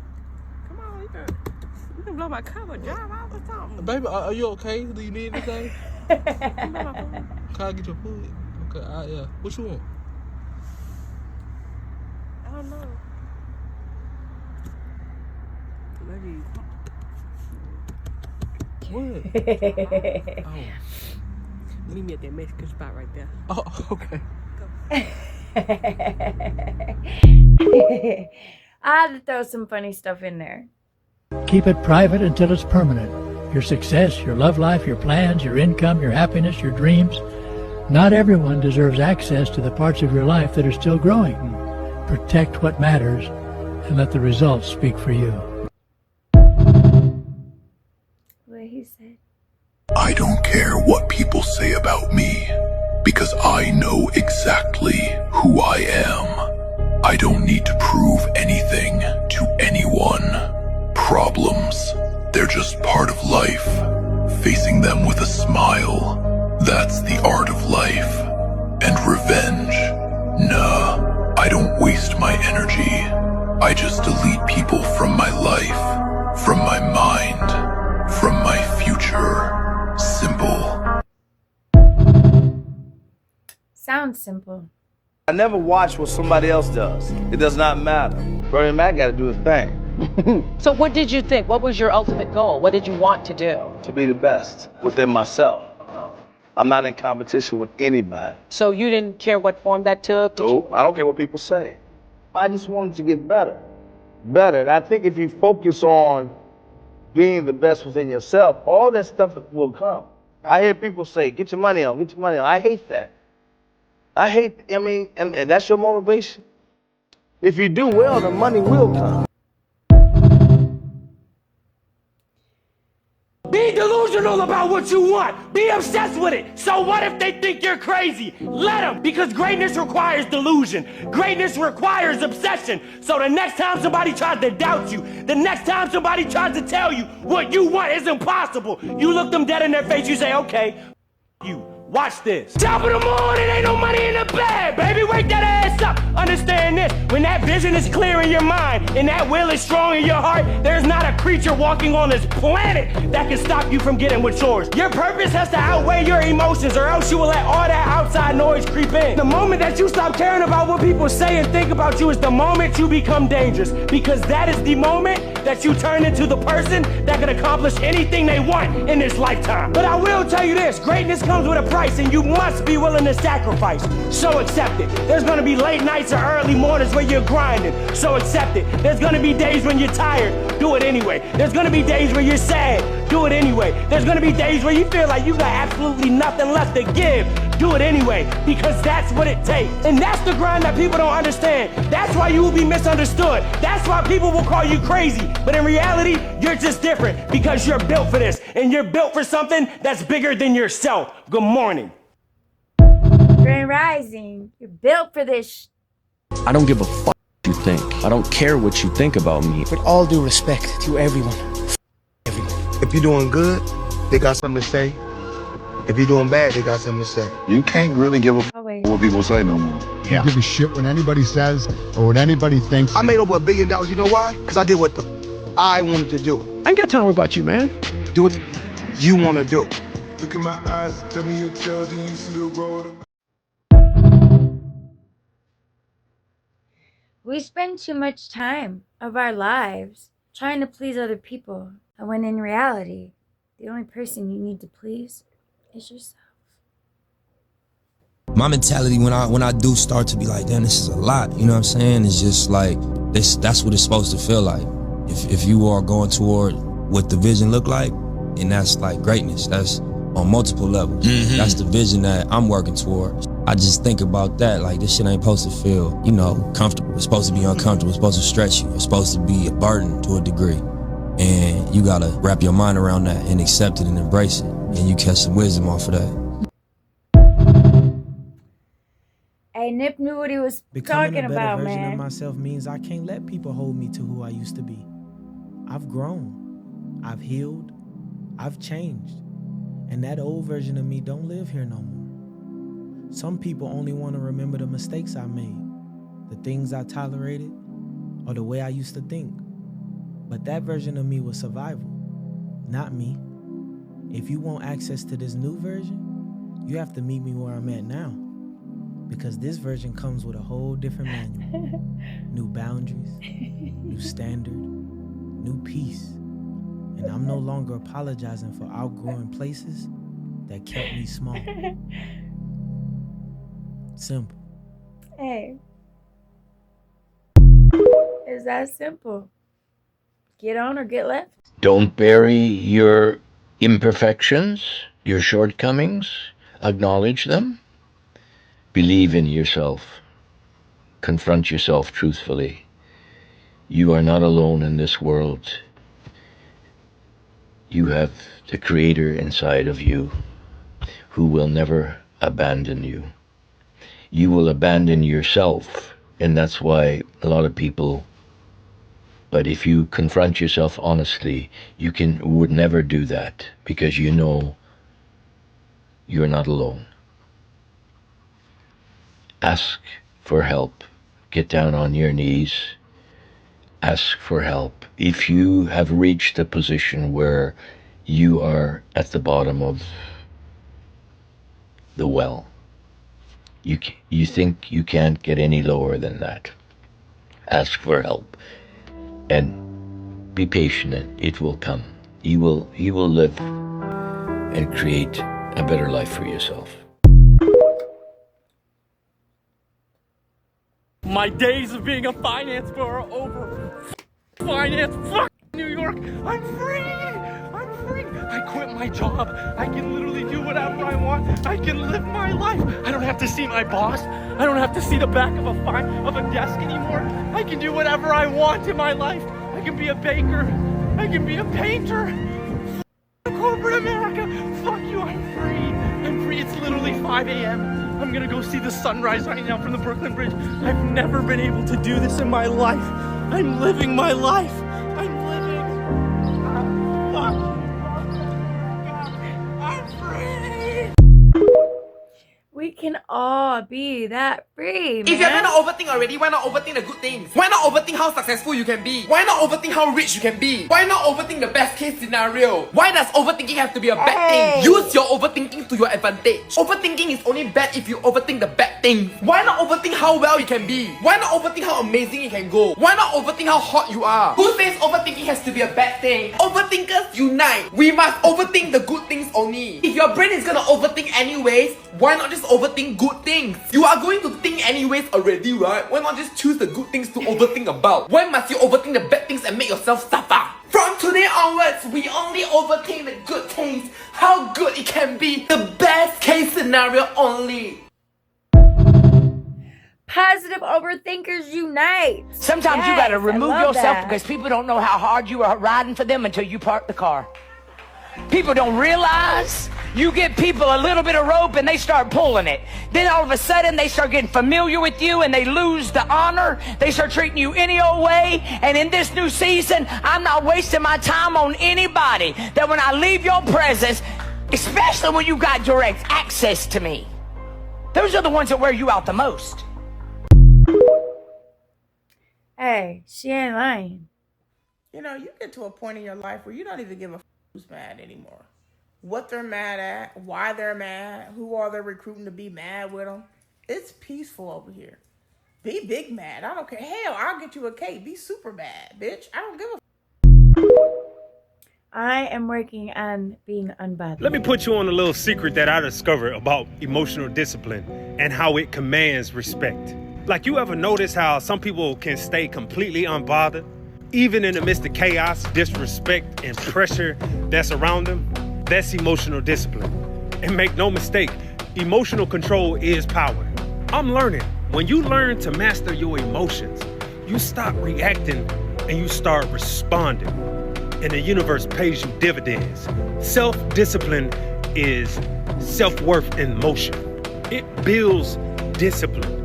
Speaker 26: come on, you can blow my cover, drive out or something.
Speaker 25: Baby, are you okay? Do you need anything? Can I get your food? Okay, yeah. What you want?
Speaker 26: I don't know. Maybe.
Speaker 25: What?
Speaker 26: Oh. Meet me at that Mexican spot right there.
Speaker 25: Oh, okay.
Speaker 5: I had to throw some funny stuff in there.
Speaker 27: Keep it private until it's permanent. Your success, your love life, your plans, your income, your happiness, your dreams. Not everyone deserves access to the parts of your life that are still growing. Protect what matters and let the results speak for you.
Speaker 5: What he said.
Speaker 3: I don't care what people say about me, because I know exactly who I am. I don't need to prove anything to anyone. Problems, they're just part of life. Facing them with a smile, that's the art of life. And revenge, nah, I don't waste my energy. I just delete people from my life, from my mind, from my future. Simple.
Speaker 5: Sounds simple.
Speaker 28: I never watch what somebody else does. It does not matter. Bernie Mac got to do his thing.
Speaker 29: So what did you think? What was your ultimate goal? What did you want to do?
Speaker 28: To be the best within myself. I'm not in competition with anybody.
Speaker 29: So you didn't care what form that took?
Speaker 28: So I don't care what people say. I just wanted to get better. Better. And I think if you focus on being the best within yourself, all that stuff will come. I hear people say, get your money on, get your money on. I hate that. And that's your motivation. If you do well, the money will come.
Speaker 1: Be delusional about what you want. Be obsessed with it. So what if they think you're crazy? Let them, because greatness requires delusion. Greatness requires obsession. So the next time somebody tries to doubt you, the next time somebody tries to tell you what you want is impossible, you look them dead in their face, you say, okay, you. Watch this. Top of the morning, ain't no money in the bag. Baby, wake that ass up. Understand this. When that vision is clear in your mind and that will is strong in your heart, there's not a creature walking on this planet that can stop you from getting what's yours. Your purpose has to outweigh your emotions, or else you will let all that outside noise creep in. The moment that you stop caring about what people say and think about you is the moment you become dangerous, because that is the moment that you turn into the person that can accomplish anything they want in this lifetime. But I will tell you this, greatness comes with a price, and you must be willing to sacrifice. So accept it. There's gonna be late nights or early mornings where you're grinding. So accept it. There's gonna be days when you're tired. Do it anyway. There's gonna be days where you're sad. Do it anyway. There's gonna be days where you feel like you got absolutely nothing left to give. Do it anyway, because that's what it takes. And that's the grind that people don't understand. That's why you will be misunderstood. That's why people will call you crazy. But in reality, you're just different, because you're built for this. And you're built for something that's bigger than yourself. Good morning.
Speaker 5: Grand Rising. You're built for this.
Speaker 2: I don't give a fuck what you think. I don't care what you think about me.
Speaker 8: With all due respect to everyone.
Speaker 9: If you're doing good, they got something to say. If you're doing bad, they got something to say.
Speaker 10: You can't really give a fuck what people say no more.
Speaker 9: Yeah.
Speaker 10: You give a shit what anybody says or what anybody thinks.
Speaker 9: I made over $1 billion. You know why? Because I did what I wanted to do.
Speaker 8: I ain't got time about you, man.
Speaker 9: Do what you want to do.
Speaker 10: Look in my eyes, tell me your children you still growing.
Speaker 5: We spend too much time of our lives trying to please other people, and when in reality, the only person you need to please is yourself.
Speaker 11: My mentality when I do start to be like, damn, this is a lot, you know what I'm saying? It's just like, that's what it's supposed to feel like. If you are going toward what the vision look like, and that's like greatness, that's on multiple levels. That's the vision that I'm working towards. I just think about that, like this shit ain't supposed to feel, you know, comfortable. It's supposed to be uncomfortable. It's supposed to stretch you. It's supposed to be a burden to a degree. And you gotta wrap your mind around that and accept it and embrace it. And you catch some wisdom off of that.
Speaker 5: Hey, Nip knew what he was
Speaker 12: Becoming
Speaker 5: talking
Speaker 12: a better
Speaker 5: about,
Speaker 12: version
Speaker 5: man.
Speaker 12: of myself means I can't let people hold me to who I used to be. I've grown. I've healed. I've changed. And that old version of me don't live here no more. Some people only want to remember the mistakes I made, the things I tolerated, or the way I used to think. But that version of me was survival, not me. If you want access to this new version, you have to meet me where I'm at now. Because this version comes with a whole different manual. New boundaries, new standard, new peace. And I'm no longer apologizing for outgrowing places that kept me small. Simple.
Speaker 5: Hey. It's that simple. Get on or get left.
Speaker 13: Don't bury your imperfections, your shortcomings. Acknowledge them. Believe in yourself. Confront yourself truthfully. You are not alone in this world. You have the Creator inside of you who will never abandon you. You will abandon yourself, and that's why a lot of people, but if you confront yourself honestly, you would never do that, because you know you're not alone. Ask for help. Get down on your knees. Ask for help. If you have reached a position where you are at the bottom of the well, you think you can't get any lower than that, ask for help and be patient. It will come. You will live and create a better life for yourself.
Speaker 1: My days of being a finance bro are over. Finance, fuck New York. I'm free. I'm free. I quit my job. I can literally do whatever I want. I can live my life. I don't have to see my boss. I don't have to see the back of a desk anymore. I can do whatever I want in my life. I can be a baker. I can be a painter. F corporate America. Fuck you. I'm free. I'm free. It's literally 5 a.m. I'm gonna go see the sunrise right now from the Brooklyn Bridge. I've never been able to do this in my life. I'm living my life. I'm living. I'm free.
Speaker 5: We can all be that free, man.
Speaker 14: If you're gonna overthink already, why not overthink the good things? Why not overthink how successful you can be? Why not overthink how rich you can be? Why not overthink the best case scenario? Why does overthinking have to be a bad thing? Use your overthinking to your advantage. Overthinking is only bad if you overthink the bad things. Why not overthink how well you can be? Why not overthink how amazing you can go? Why not overthink how hot you are? Who says overthinking has to be a bad thing? Overthinkers unite. We must overthink the good things only. If your brain is gonna overthink anyways, why not just overthink good things? You are going to think anyways already, right? Why not just choose the good things to overthink about? Why must you overthink the bad things and make yourself suffer? From today onwards, we only overthink the good things. How good it can be. The best case scenario only.
Speaker 5: Positive overthinkers unite.
Speaker 15: Sometimes you gotta remove yourself because people don't know how hard you are riding for them until you park the car. People don't realize you give people a little bit of rope and they start pulling it. Then all of a sudden they start getting familiar with you and they lose the honor. They start treating you any old way. And in this new season, I'm not wasting my time on anybody that when I leave your presence, especially when you got direct access to me, those are the ones that wear you out the most.
Speaker 5: Hey, she ain't lying.
Speaker 16: You know, you get to a point in your life where you don't even give a who's mad anymore. What they're mad at, why they're mad, who are they recruiting to be mad with them. It's peaceful over here. Be big mad. I don't care. Hell, I'll get you a cake. Be super mad, bitch. I don't give a
Speaker 5: I am working on being unbothered.
Speaker 17: Let me put you on a little secret that I discovered about emotional discipline and how it commands respect. Like, you ever notice how some people can stay completely unbothered, even in the midst of chaos, disrespect, and pressure that's around them? That's emotional discipline. And make no mistake, emotional control is power. I'm learning. When you learn to master your emotions, you stop reacting and you start responding. And the universe pays you dividends. Self-discipline is self-worth in motion. It builds discipline.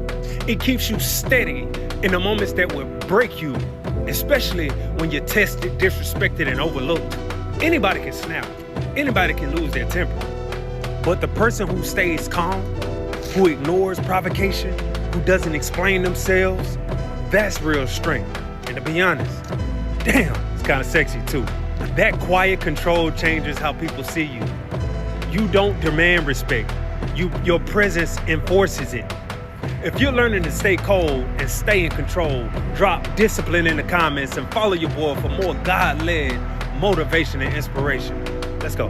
Speaker 17: It keeps you steady in the moments that will break you, especially when you're tested, disrespected, and overlooked. Anybody can snap. Anybody can lose their temper. But the person who stays calm, who ignores provocation, who doesn't explain themselves, that's real strength. And to be honest, damn, it's kind of sexy too. That quiet control changes how people see you. You don't demand respect. Your presence enforces it. If you're learning to stay cold and stay in control, drop discipline in the comments and follow your boy for more God-led motivation and inspiration. Let's go.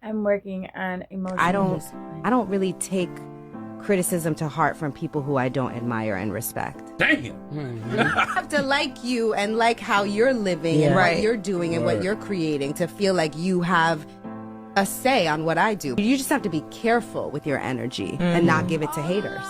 Speaker 5: I'm working on emotional discipline.
Speaker 18: I don't really take criticism to heart from people who I don't admire and respect.
Speaker 15: Damn.
Speaker 18: I have to like you and like how you're living and what you're doing and what you're creating to feel like you have a say on what I do. You just have to be careful with your energy and not give it to haters.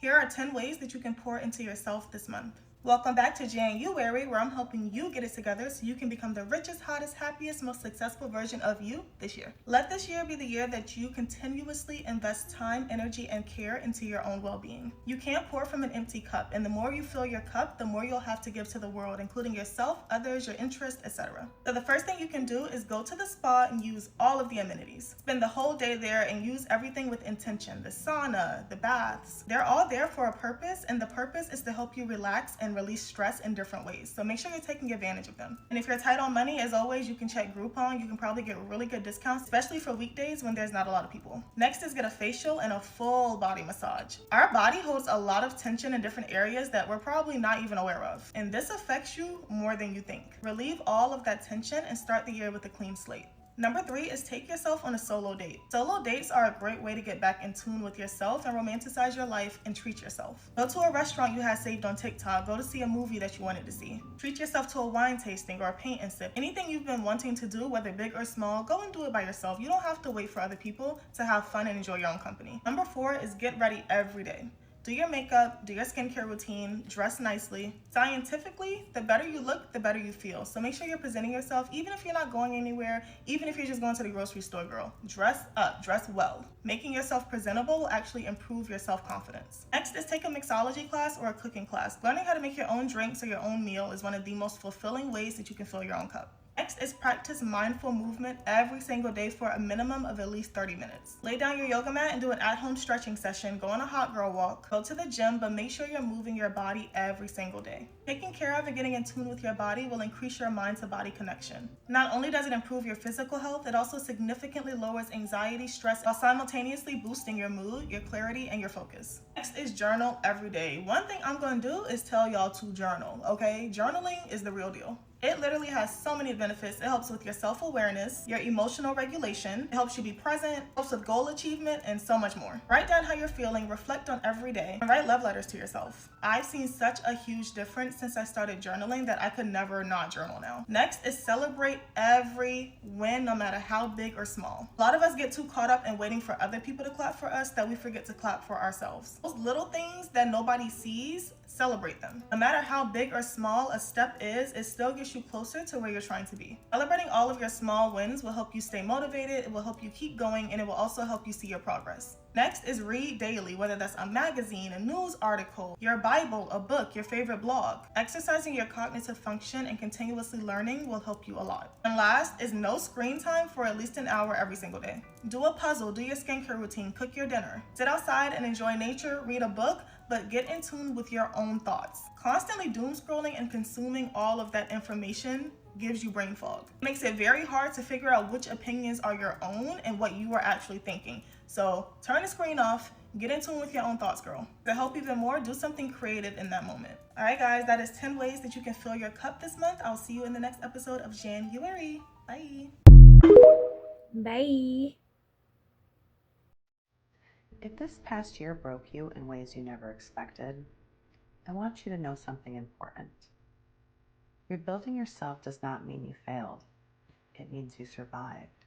Speaker 19: Here are 10 ways that you can pour into yourself this month. Welcome back to January, where I'm helping you get it together so you can become the richest, hottest, happiest, most successful version of you this year. Let this year be the year that you continuously invest time, energy, and care into your own well-being. You can't pour from an empty cup, and the more you fill your cup, the more you'll have to give to the world, including yourself, others, your interests, etc. So the first thing you can do is go to the spa and use all of the amenities. Spend the whole day there and use everything with intention. The sauna, the baths, they're all there for a purpose, and the purpose is to help you relax and and release stress in different ways. So make sure you're taking advantage of them. And if you're tight on money, as always, you can check Groupon. You can probably get really good discounts, especially for weekdays when there's not a lot of people. Next is get a facial and a full body massage. Our body holds a lot of tension in different areas that we're probably not even aware of. And this affects you more than you think. Relieve all of that tension and start the year with a clean slate. Number 3 is take yourself on a solo date. Solo dates are a great way to get back in tune with yourself and romanticize your life and treat yourself. Go to a restaurant you had saved on TikTok. Go to see a movie that you wanted to see. Treat yourself to a wine tasting or a paint and sip. Anything you've been wanting to do, whether big or small, go and do it by yourself. You don't have to wait for other people to have fun and enjoy your own company. Number 4 is get ready every day. Do your makeup, do your skincare routine, dress nicely. Scientifically, the better you look, the better you feel. So make sure you're presenting yourself, even if you're not going anywhere, even if you're just going to the grocery store, girl. Dress up, dress well. Making yourself presentable will actually improve your self-confidence. Next is take a mixology class or a cooking class. Learning how to make your own drinks or your own meal is one of the most fulfilling ways that you can fill your own cup. Next is practice mindful movement every single day for a minimum of at least 30 minutes. Lay down your yoga mat and do an at-home stretching session. Go on a hot girl walk. Go to the gym, but make sure you're moving your body every single day. Taking care of and getting in tune with your body will increase your mind-to-body connection. Not only does it improve your physical health, it also significantly lowers anxiety, stress, while simultaneously boosting your mood, your clarity, and your focus. Next is journal every day. One thing I'm going to do is tell y'all to journal, okay? Journaling is the real deal. It literally has so many benefits. It helps with your self-awareness, your emotional regulation, it helps you be present, helps with goal achievement, and so much more. Write down how you're feeling, reflect on every day, and write love letters to yourself. I've seen such a huge difference since I started journaling that I could never not journal now. Next is celebrate every win, no matter how big or small. A lot of us get too caught up in waiting for other people to clap for us that we forget to clap for ourselves. Those little things that nobody sees, celebrate them. No matter how big or small a step is, it still gets you closer to where you're trying to be. Celebrating all of your small wins will help you stay motivated, it will help you keep going, and it will also help you see your progress. Next is read daily, whether that's a magazine, a news article, your Bible, a book, your favorite blog. Exercising your cognitive function and continuously learning will help you a lot. And last is no screen time for at least an hour every single day. Do a puzzle, do your skincare routine, cook your dinner. Sit outside and enjoy nature, read a book, but get in tune with your own thoughts. Constantly doom scrolling and consuming all of that information gives you brain fog. It makes it very hard to figure out which opinions are your own and what you are actually thinking. So turn the screen off, get in tune with your own thoughts, girl. To help even more, do something creative in that moment. All right, guys, that is 10 ways that you can fill your cup this month. I'll see you in the next episode of January. Bye.
Speaker 5: Bye.
Speaker 4: If this past year broke you in ways you never expected, I want you to know something important. Rebuilding yourself does not mean you failed. It means you survived.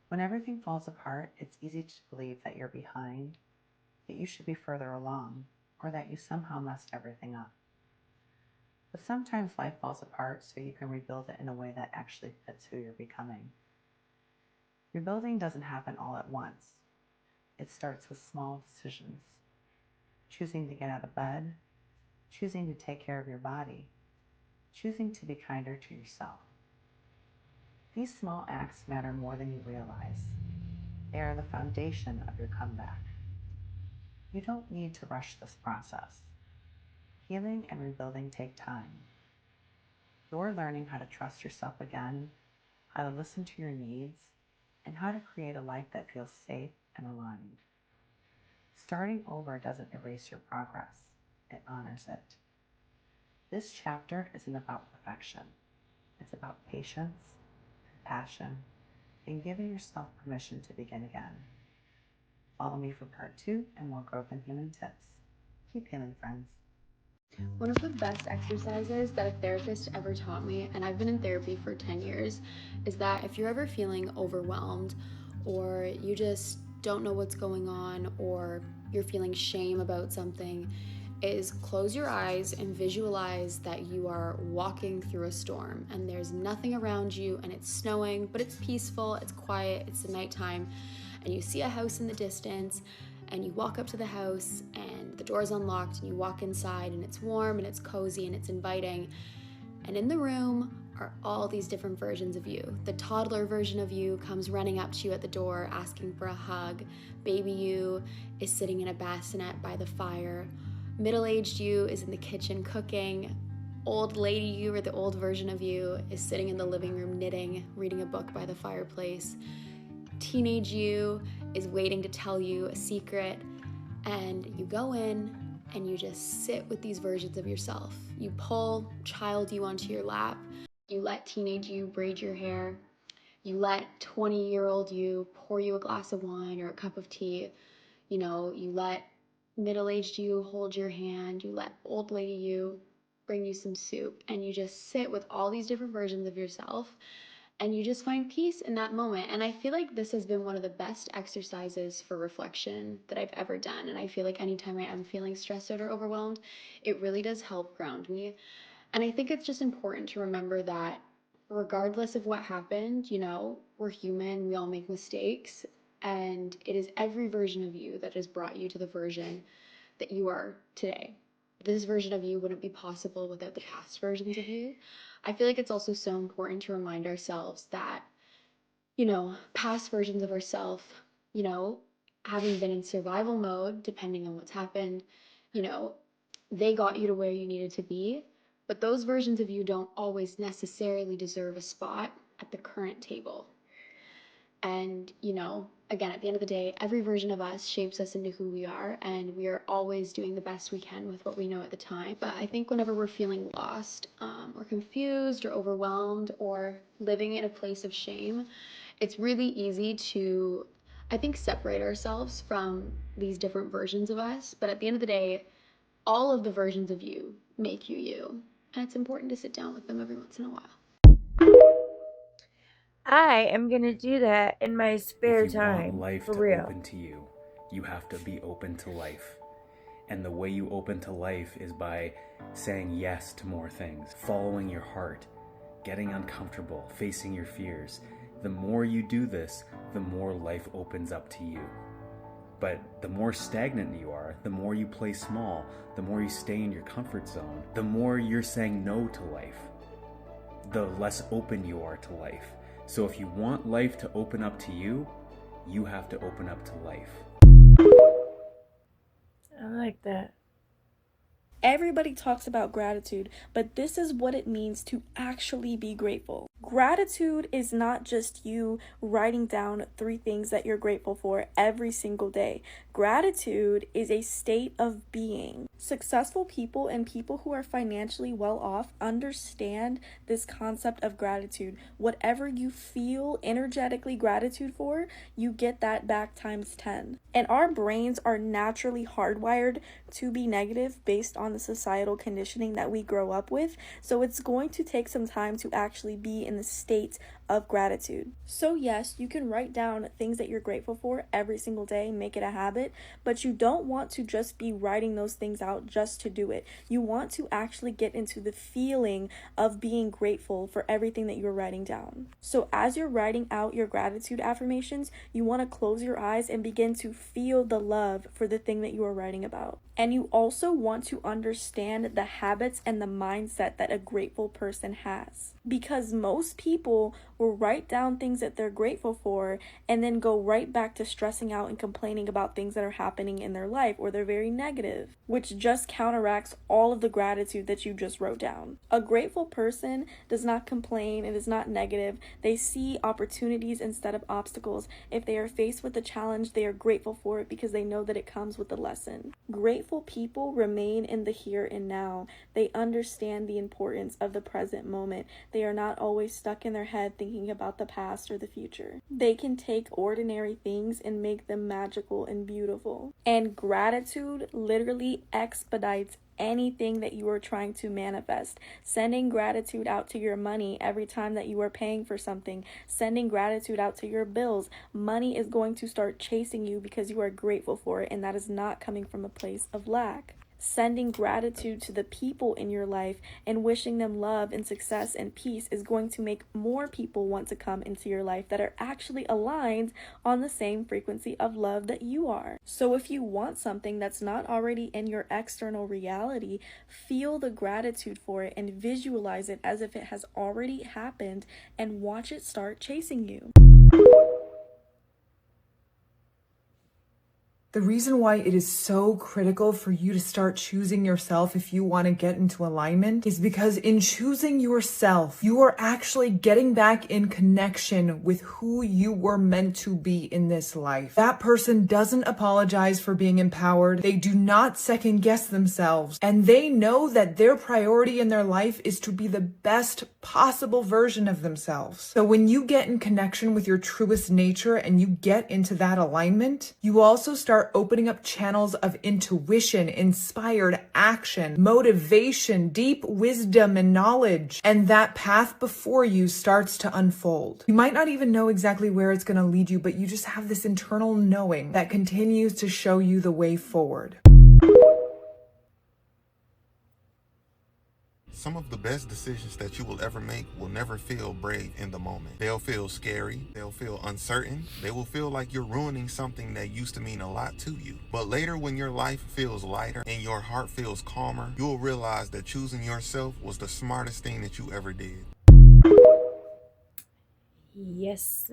Speaker 4: When everything falls apart, it's easy to believe that you're behind, that you should be further along, or that you somehow messed everything up. But sometimes life falls apart so you can rebuild it in a way that actually fits who you're becoming. Rebuilding doesn't happen all at once. It starts with small decisions. Choosing to get out of bed, choosing to take care of your body, choosing to be kinder to yourself. These small acts matter more than you realize. They are the foundation of your comeback. You don't need to rush this process. Healing and rebuilding take time. You're learning how to trust yourself again, how to listen to your needs, and how to create a life that feels safe and aligned. Starting over doesn't erase your progress, it honors it. This chapter isn't about perfection. It's about patience, compassion, and giving yourself permission to begin again. Follow me for part 2 and more growth and healing tips. Keep healing, friends.
Speaker 6: One of the best exercises that a therapist ever taught me, and I've been in therapy for 10 years, is that if you're ever feeling overwhelmed or you just don't know what's going on or you're feeling shame about something, is close your eyes and visualize that you are walking through a storm and there's nothing around you and it's snowing, but it's peaceful, it's quiet, it's the nighttime, and you see a house in the distance and you walk up to the house and the door's unlocked and you walk inside and it's warm and it's cozy and it's inviting, and in the room are all these different versions of you. The toddler version of you comes running up to you at the door asking for a hug. Baby you is sitting in a bassinet by the fire. Middle-aged you is in the kitchen cooking. Old lady you, or the old version of you, is sitting in the living room knitting, reading a book by the fireplace. Teenage you is waiting to tell you a secret, and you go in and you just sit with these versions of yourself. You pull child you onto your lap. You let teenage you braid your hair. You let 20-year-old you pour you a glass of wine or a cup of tea. You know, you let middle-aged you hold your hand. You let old lady you bring you some soup, and you just sit with all these different versions of yourself, and you just find peace in that moment. And I feel like this has been one of the best exercises for reflection that I've ever done. And I feel like anytime I am feeling stressed out or overwhelmed, it really does help ground me. And I think it's just important to remember that regardless of what happened, you know, we're human, we all make mistakes, and it is every version of you that has brought you to the version that you are today. This version of you wouldn't be possible without the past versions of you. I feel like it's also so important to remind ourselves that, you know, past versions of ourselves, you know, having been in survival mode, depending on what's happened, you know, they got you to where you needed to be, but those versions of you don't always necessarily deserve a spot at the current table. And, you know, again, at the end of the day, every version of us shapes us into who we are, and we are always doing the best we can with what we know at the time. But I think whenever we're feeling lost, or confused, or overwhelmed, or living in a place of shame, it's really easy to, I think, separate ourselves from these different versions of us. But at the end of the day, all of the versions of you make you you. And it's important to sit down with them every once in a while.
Speaker 5: I am gonna do that in my spare
Speaker 7: If you want
Speaker 5: time.
Speaker 7: life
Speaker 5: For
Speaker 7: to
Speaker 5: real.
Speaker 7: open to you, you have to be open to life. And the way you open to life is by saying yes to more things, following your heart, getting uncomfortable, facing your fears. The more you do this, the more life opens up to you. But the more stagnant you are, the more you play small, the more you stay in your comfort zone, the more you're saying no to life, the less open you are to life. So if you want life to open up to you, you have to open up to life.
Speaker 5: I like that.
Speaker 20: Everybody talks about gratitude, but this is what it means to actually be grateful. Gratitude is not just you writing down 3 things that you're grateful for every single day. Gratitude is a state of being. Successful people and people who are financially well off understand this concept of gratitude. Whatever you feel energetically gratitude for, you get that back times 10. And our brains are naturally hardwired to be negative based on the societal conditioning that we grow up with. So it's going to take some time to actually be in the state of gratitude. So yes, you can write down things that you're grateful for every single day, make it a habit, but you don't want to just be writing those things out just to do it. You want to actually get into the feeling of being grateful for everything that you're writing down. So as you're writing out your gratitude affirmations, you want to close your eyes and begin to feel the love for the thing that you are writing about. And you also want to understand the habits and the mindset that a grateful person has. Because most people will write down things that they're grateful for and then go right back to stressing out and complaining about things that are happening in their life, or they're very negative, which just counteracts all of the gratitude that you just wrote down. A grateful person does not complain, it is not negative. They see opportunities instead of obstacles. If they are faced with a challenge, they are grateful for it because they know that it comes with a lesson. Grateful people remain in the here and now. They understand the importance of the present moment. They are not always stuck in their head thinking about the past or the future. They can take ordinary things and make them magical and beautiful. And gratitude literally expedites anything that you are trying to manifest. Sending gratitude out to your money every time that you are paying for something, sending gratitude out to your bills, money is going to start chasing you because you are grateful for it, and that is not coming from a place of lack. Sending gratitude to the people in your life and wishing them love and success and peace is going to make more people want to come into your life that are actually aligned on the same frequency of love that you are. So if you want something that's not already in your external reality, feel the gratitude for it and visualize it as if it has already happened and watch it start chasing you.
Speaker 3: The reason why it is so critical for you to start choosing yourself if you want to get into alignment is because in choosing yourself, you are actually getting back in connection with who you were meant to be in this life. That person doesn't apologize for being empowered. They do not second guess themselves. And they know that their priority in their life is to be the best possible version of themselves. So when you get in connection with your truest nature and you get into that alignment, you also start opening up channels of intuition, inspired action, motivation, deep wisdom and knowledge. And that path before you starts to unfold. You might not even know exactly where it's going to lead you, but you just have this internal knowing that continues to show you the way forward.
Speaker 21: Some of the best decisions that you will ever make will never feel brave in the moment. They'll feel scary, they'll feel uncertain, they will feel like you're ruining something that used to mean a lot to you. But later, when your life feels lighter and your heart feels calmer, you'll realize that choosing yourself was the smartest thing that you ever did.
Speaker 5: Yes.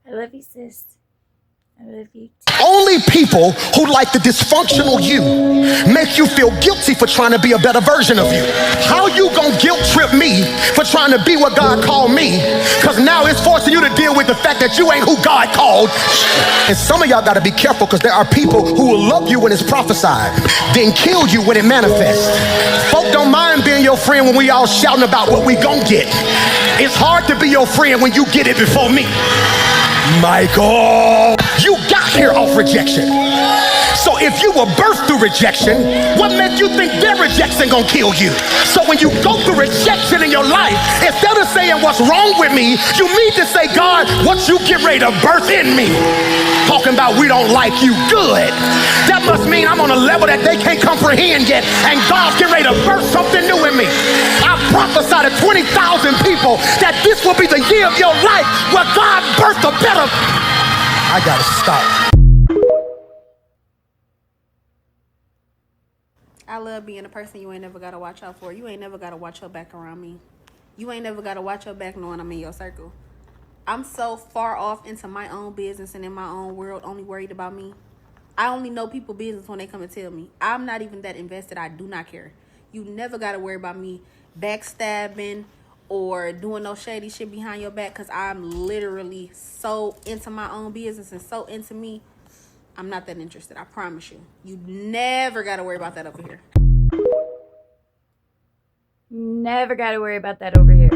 Speaker 5: I love you, sis. I love you too.
Speaker 22: Only people who like the dysfunctional you make you feel guilty for trying to be a better version of you. How you gonna guilt trip me for trying to be what God called me? Because now it's forcing you to deal with the fact that you ain't who God called. And some of y'all gotta be careful, because there are people who will love you when it's prophesied, then kill you when it manifests. Folk don't mind being your friend when we all shouting about what we gon' get. It's hard to be your friend when you get it before me. Michael, you got here off rejection. So if you were birthed through rejection, what makes you think their rejection gonna kill you? So when you go through rejection in your life, instead of saying what's wrong with me, you need to say, God, what you get ready to birth in me? Talking about we don't like you, good. That must mean I'm on a level that they can't comprehend yet, and God's getting ready to birth something new in me. I prophesy to 20,000 people that this will be the year of your life where God birthed a better. I gotta stop.
Speaker 23: I love being a person you ain't never gotta watch out for. You ain't never gotta watch your back around me. You ain't never gotta watch your back knowing I'm in your circle. I'm so far off into my own business and in my own world, only worried about me. I only know people business when they come and tell me. I'm not even that invested. I do not care. You never gotta worry about me backstabbing or doing no shady shit behind your back, because I'm literally so into my own business and so into me. I'm not that interested, I promise you. You never got to worry about that over here.
Speaker 5: Never got to worry about that over here.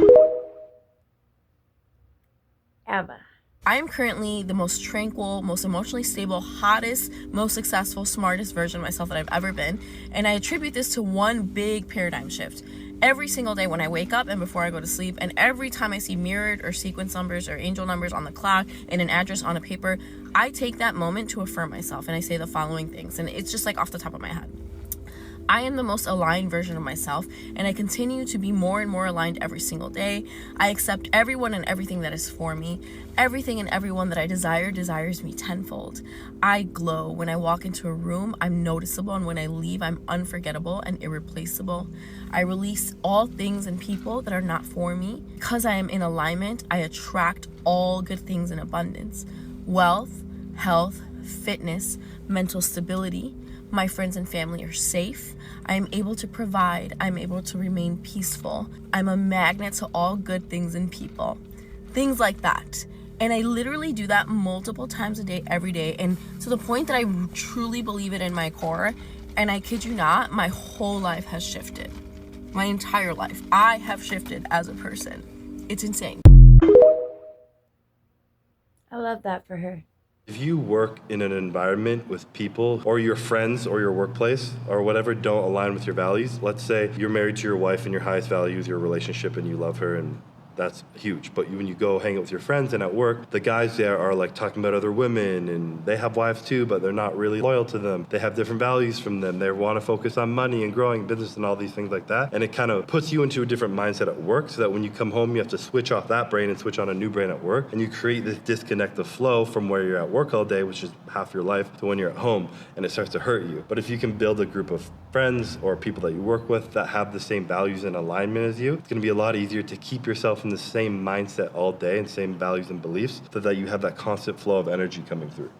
Speaker 5: Ava.
Speaker 24: I am currently the most tranquil, most emotionally stable, hottest, most successful, smartest version of myself that I've ever been. And I attribute this to one big paradigm shift. Every single day when I wake up and before I go to sleep, and every time I see mirrored or sequence numbers or angel numbers on the clock and an address on a paper, I take that moment to affirm myself and I say the following things. And it's just like off the top of my head. I am the most aligned version of myself, and I continue to be more and more aligned every single day. I accept everyone and everything that is for me. Everything and everyone that I desire desires me tenfold. I glow. When I walk into a room, I'm noticeable, and when I leave, I'm unforgettable and irreplaceable. I release all things and people that are not for me. Because I am in alignment, I attract all good things in abundance. Wealth, health, fitness, mental stability, My friends and family are safe. I am able to provide. I'm able to remain peaceful. I'm a magnet to all good things and people. Things like that. And I literally do that multiple times a day, every day. And to the point that I truly believe it in my core. And I kid you not, my whole life has shifted. My entire life. I have shifted as a person. It's insane.
Speaker 5: I love that for her.
Speaker 2: If you work in an environment with people or your friends or your workplace or whatever don't align with your values, let's say you're married to your wife and your highest value is your relationship and you love her and that's huge. But when you go hang out with your friends and at work, the guys there are like talking about other women and they have wives too, but they're not really loyal to them. They have different values from them. They want to focus on money and growing business and all these things like that. And it kind of puts you into a different mindset at work so that when you come home, you have to switch off that brain and switch on a new brain at work. And you create this disconnect of flow from where you're at work all day, which is half your life, to when you're at home, and it starts to hurt you. But if you can build a group of friends or people that you work with that have the same values and alignment as you, it's going to be a lot easier to keep yourself in the same mindset all day and same values and beliefs so that you have that constant flow of energy coming through.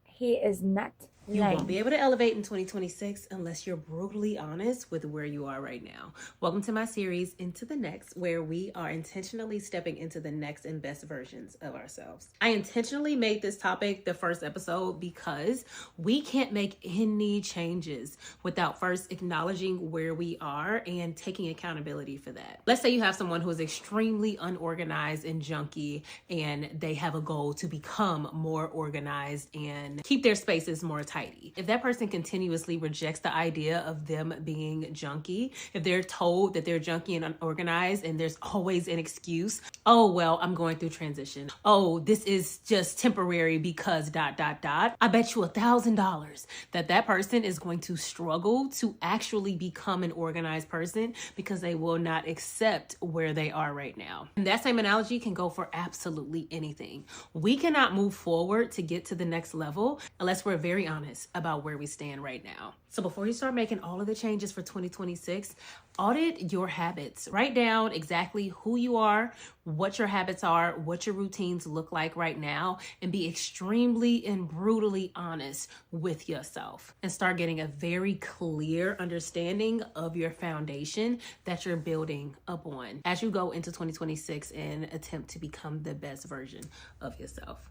Speaker 5: He is not
Speaker 8: You won't be able to elevate in 2026 unless you're brutally honest with where you are right now. Welcome to my series, Into the Next, where we are intentionally stepping into the next and best versions of ourselves. I intentionally made this topic the first episode because we can't make any changes without first acknowledging where we are and taking accountability for that. Let's say you have someone who is extremely unorganized and junky, and they have a goal to become more organized and keep their spaces more tidy. If that person continuously rejects the idea of them being junky, if they're told that they're junky and unorganized and there's always an excuse, oh, well, I'm going through transition. Oh, this is just temporary because ... I bet you $1,000 that person is going to struggle to actually become an organized person because they will not accept where they are right now. And that same analogy can go for absolutely anything. We cannot move forward to get to the next level unless we're very honest about where we stand right now. So before you start making all of the changes for 2026, audit your habits. Write down exactly who you are, what your habits are, what your routines look like right now, and be extremely and brutally honest with yourself. And start getting a very clear understanding of your foundation that you're building upon as you go into 2026 and attempt to become the best version of yourself.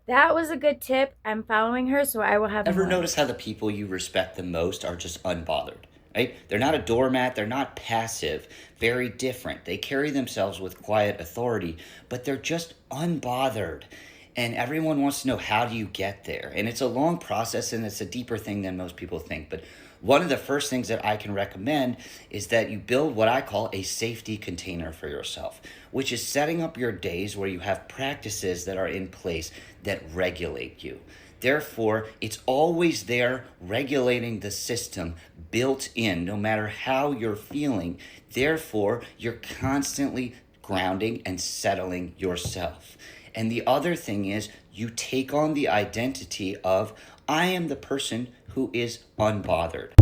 Speaker 5: That was a good tip. I'm following her, so I will have
Speaker 9: Ever
Speaker 5: more.
Speaker 9: notice how the people you respect the most are just unbothered, right? They're not a doormat. They're not passive. Very different. They carry themselves with quiet authority, but they're just unbothered. And everyone wants to know, how do you get there? And it's a long process, and it's a deeper thing than most people think. But one of the first things that I can recommend is that you build what I call a safety container for yourself, which is setting up your days where you have practices that are in place that regulate you. Therefore, it's always there regulating the system built in, no matter how you're feeling. Therefore, you're constantly grounding and settling yourself. And the other thing is, you take on the identity of, I am the person who is unbothered.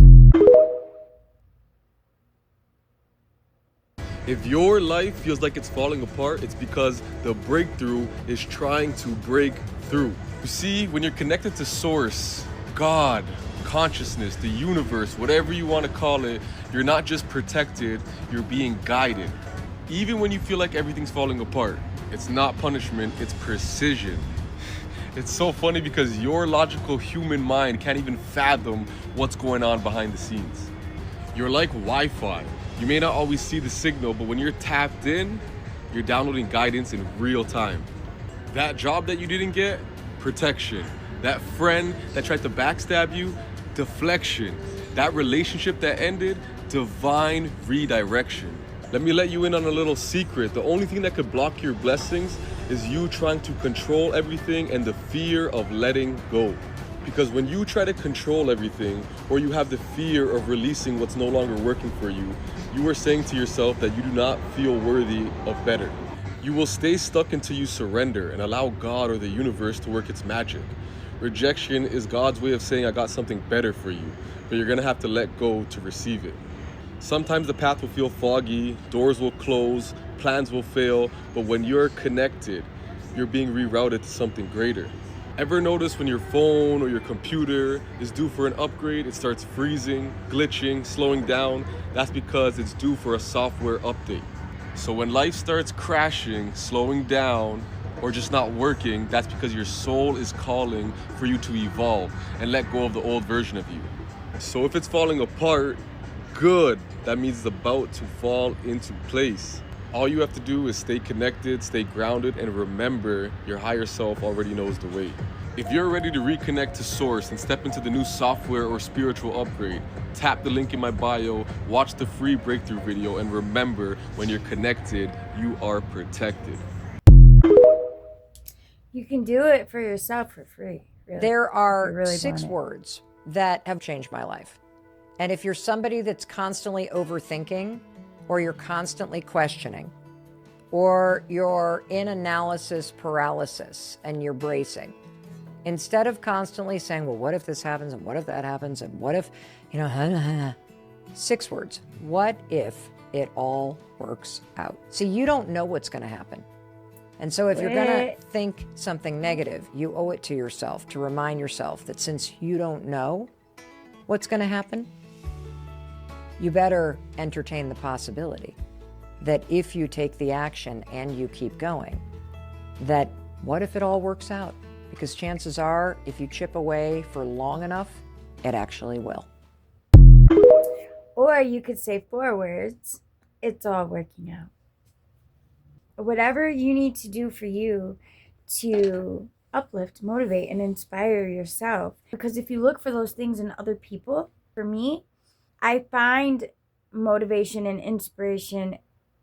Speaker 10: If your life feels like it's falling apart, it's because the breakthrough is trying to break through. You see, when you're connected to Source, God, consciousness, the universe, whatever you want to call it, you're not just protected, you're being guided. Even when you feel like everything's falling apart, it's not punishment, it's precision. It's so funny because your logical human mind can't even fathom what's going on behind the scenes. You're like Wi-Fi. You may not always see the signal, but when you're tapped in, you're downloading guidance in real time. That job that you didn't get, protection. That friend that tried to backstab you, deflection. That relationship that ended, divine redirection. Let me let you in on a little secret. The only thing that could block your blessings is you trying to control everything and the fear of letting go. Because when you try to control everything, or you have the fear of releasing what's no longer working for you, you are saying to yourself that you do not feel worthy of better. You will stay stuck until you surrender and allow God or the universe to work its magic. Rejection is God's way of saying, I got something better for you, but you're gonna have to let go to receive it. Sometimes the path will feel foggy, doors will close, plans will fail, but when you're connected, you're being rerouted to something greater. Ever notice when your phone or your computer is due for an upgrade, it starts freezing, glitching, slowing down? That's because it's due for a software update. So when life starts crashing, slowing down, or just not working, that's because your soul is calling for you to evolve and let go of the old version of you. So if it's falling apart, good. That means it's about to fall into place. All you have to do is stay connected, stay grounded, and remember your higher self already knows the way. If you're ready to reconnect to source and step into the new software or spiritual upgrade, tap the link in my bio, watch the free breakthrough video, and remember, when you're connected, you are protected.
Speaker 5: You can do it for yourself for free. Really.
Speaker 1: There are
Speaker 5: If you really
Speaker 1: 6
Speaker 5: want it.
Speaker 1: words that have changed my life. And if you're somebody that's constantly overthinking, or you're constantly questioning, or you're in analysis paralysis and you're bracing, instead of constantly saying, well, what if this happens and what if that happens and what if, 6 words. What if it all works out? See, you don't know what's going to happen. And so if you're going to think something negative, you owe it to yourself to remind yourself that since you don't know what's going to happen, you better entertain the possibility that if you take the action and you keep going, that what if it all works out? Because chances are, if you chip away for long enough, it actually will.
Speaker 5: Or you could say 4 words, it's all working out. Whatever you need to do for you to uplift, motivate, and inspire yourself. Because if you look for those things in other people, for me, I find motivation and inspiration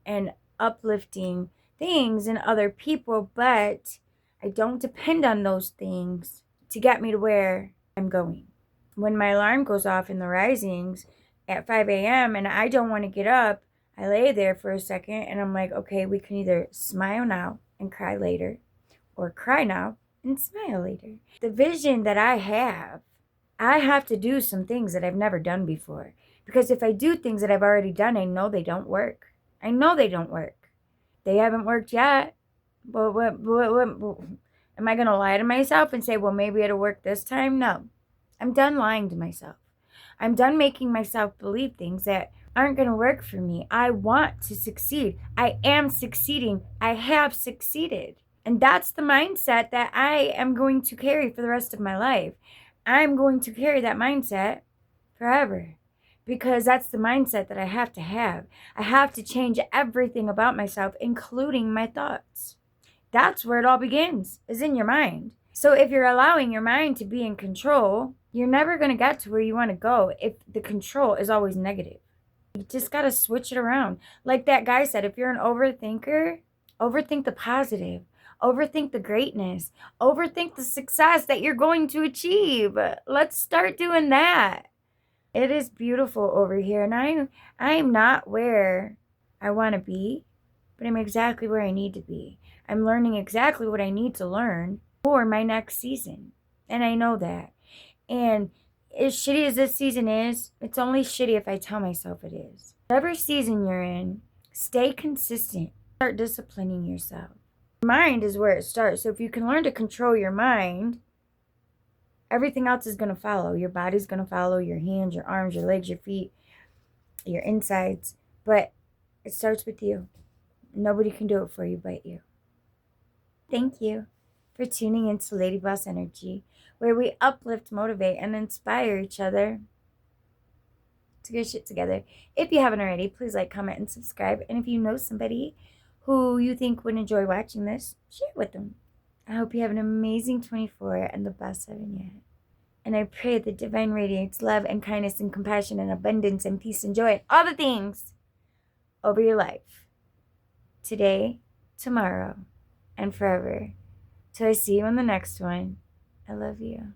Speaker 5: and uplifting things in other people, but I don't depend on those things to get me to where I'm going. When my alarm goes off in the risings at 5 a.m. and I don't want to get up, I lay there for a second and I'm like, okay, we can either smile now and cry later, or cry now and smile later. The vision that I have to do some things that I've never done before. Because if I do things that I've already done, I know they don't work. I know they don't work. They haven't worked yet. But what am I going to lie to myself and say, well, maybe it'll work this time? No. I'm done lying to myself. I'm done making myself believe things that aren't going to work for me. I want to succeed. I am succeeding. I have succeeded. And that's the mindset that I am going to carry for the rest of my life. I'm going to carry that mindset forever. Because that's the mindset that I have to have. I have to change everything about myself, including my thoughts. That's where it all begins, is in your mind. So if you're allowing your mind to be in control, you're never going to get to where you want to go if the control is always negative. You just got to switch it around. Like that guy said, if you're an overthinker, overthink the positive. Overthink the greatness. Overthink the success that you're going to achieve. Let's start doing that. It is beautiful over here, and I'm not where I want to be, but I'm exactly where I need to be. I'm learning exactly what I need to learn for my next season, and I know that. And as shitty as this season is, it's only shitty if I tell myself it is. Whatever season you're in, stay consistent. Start disciplining yourself. Your mind is where it starts, so if you can learn to control your mind, everything else is going to follow. Your body's going to follow, your hands, your arms, your legs, your feet, your insides. But it starts with you. Nobody can do it for you but you. Thank you for tuning into Lady Boss Energy, where we uplift, motivate, and inspire each other to get shit together. If you haven't already, please like, comment, and subscribe. And if you know somebody who you think would enjoy watching this, share it with them. I hope you have an amazing 24 and the best 7 yet. And I pray that divine radiance, love, and kindness, and compassion, and abundance, and peace, and joy, and all the things over your life. Today, tomorrow, and forever. Till I see you on the next one. I love you.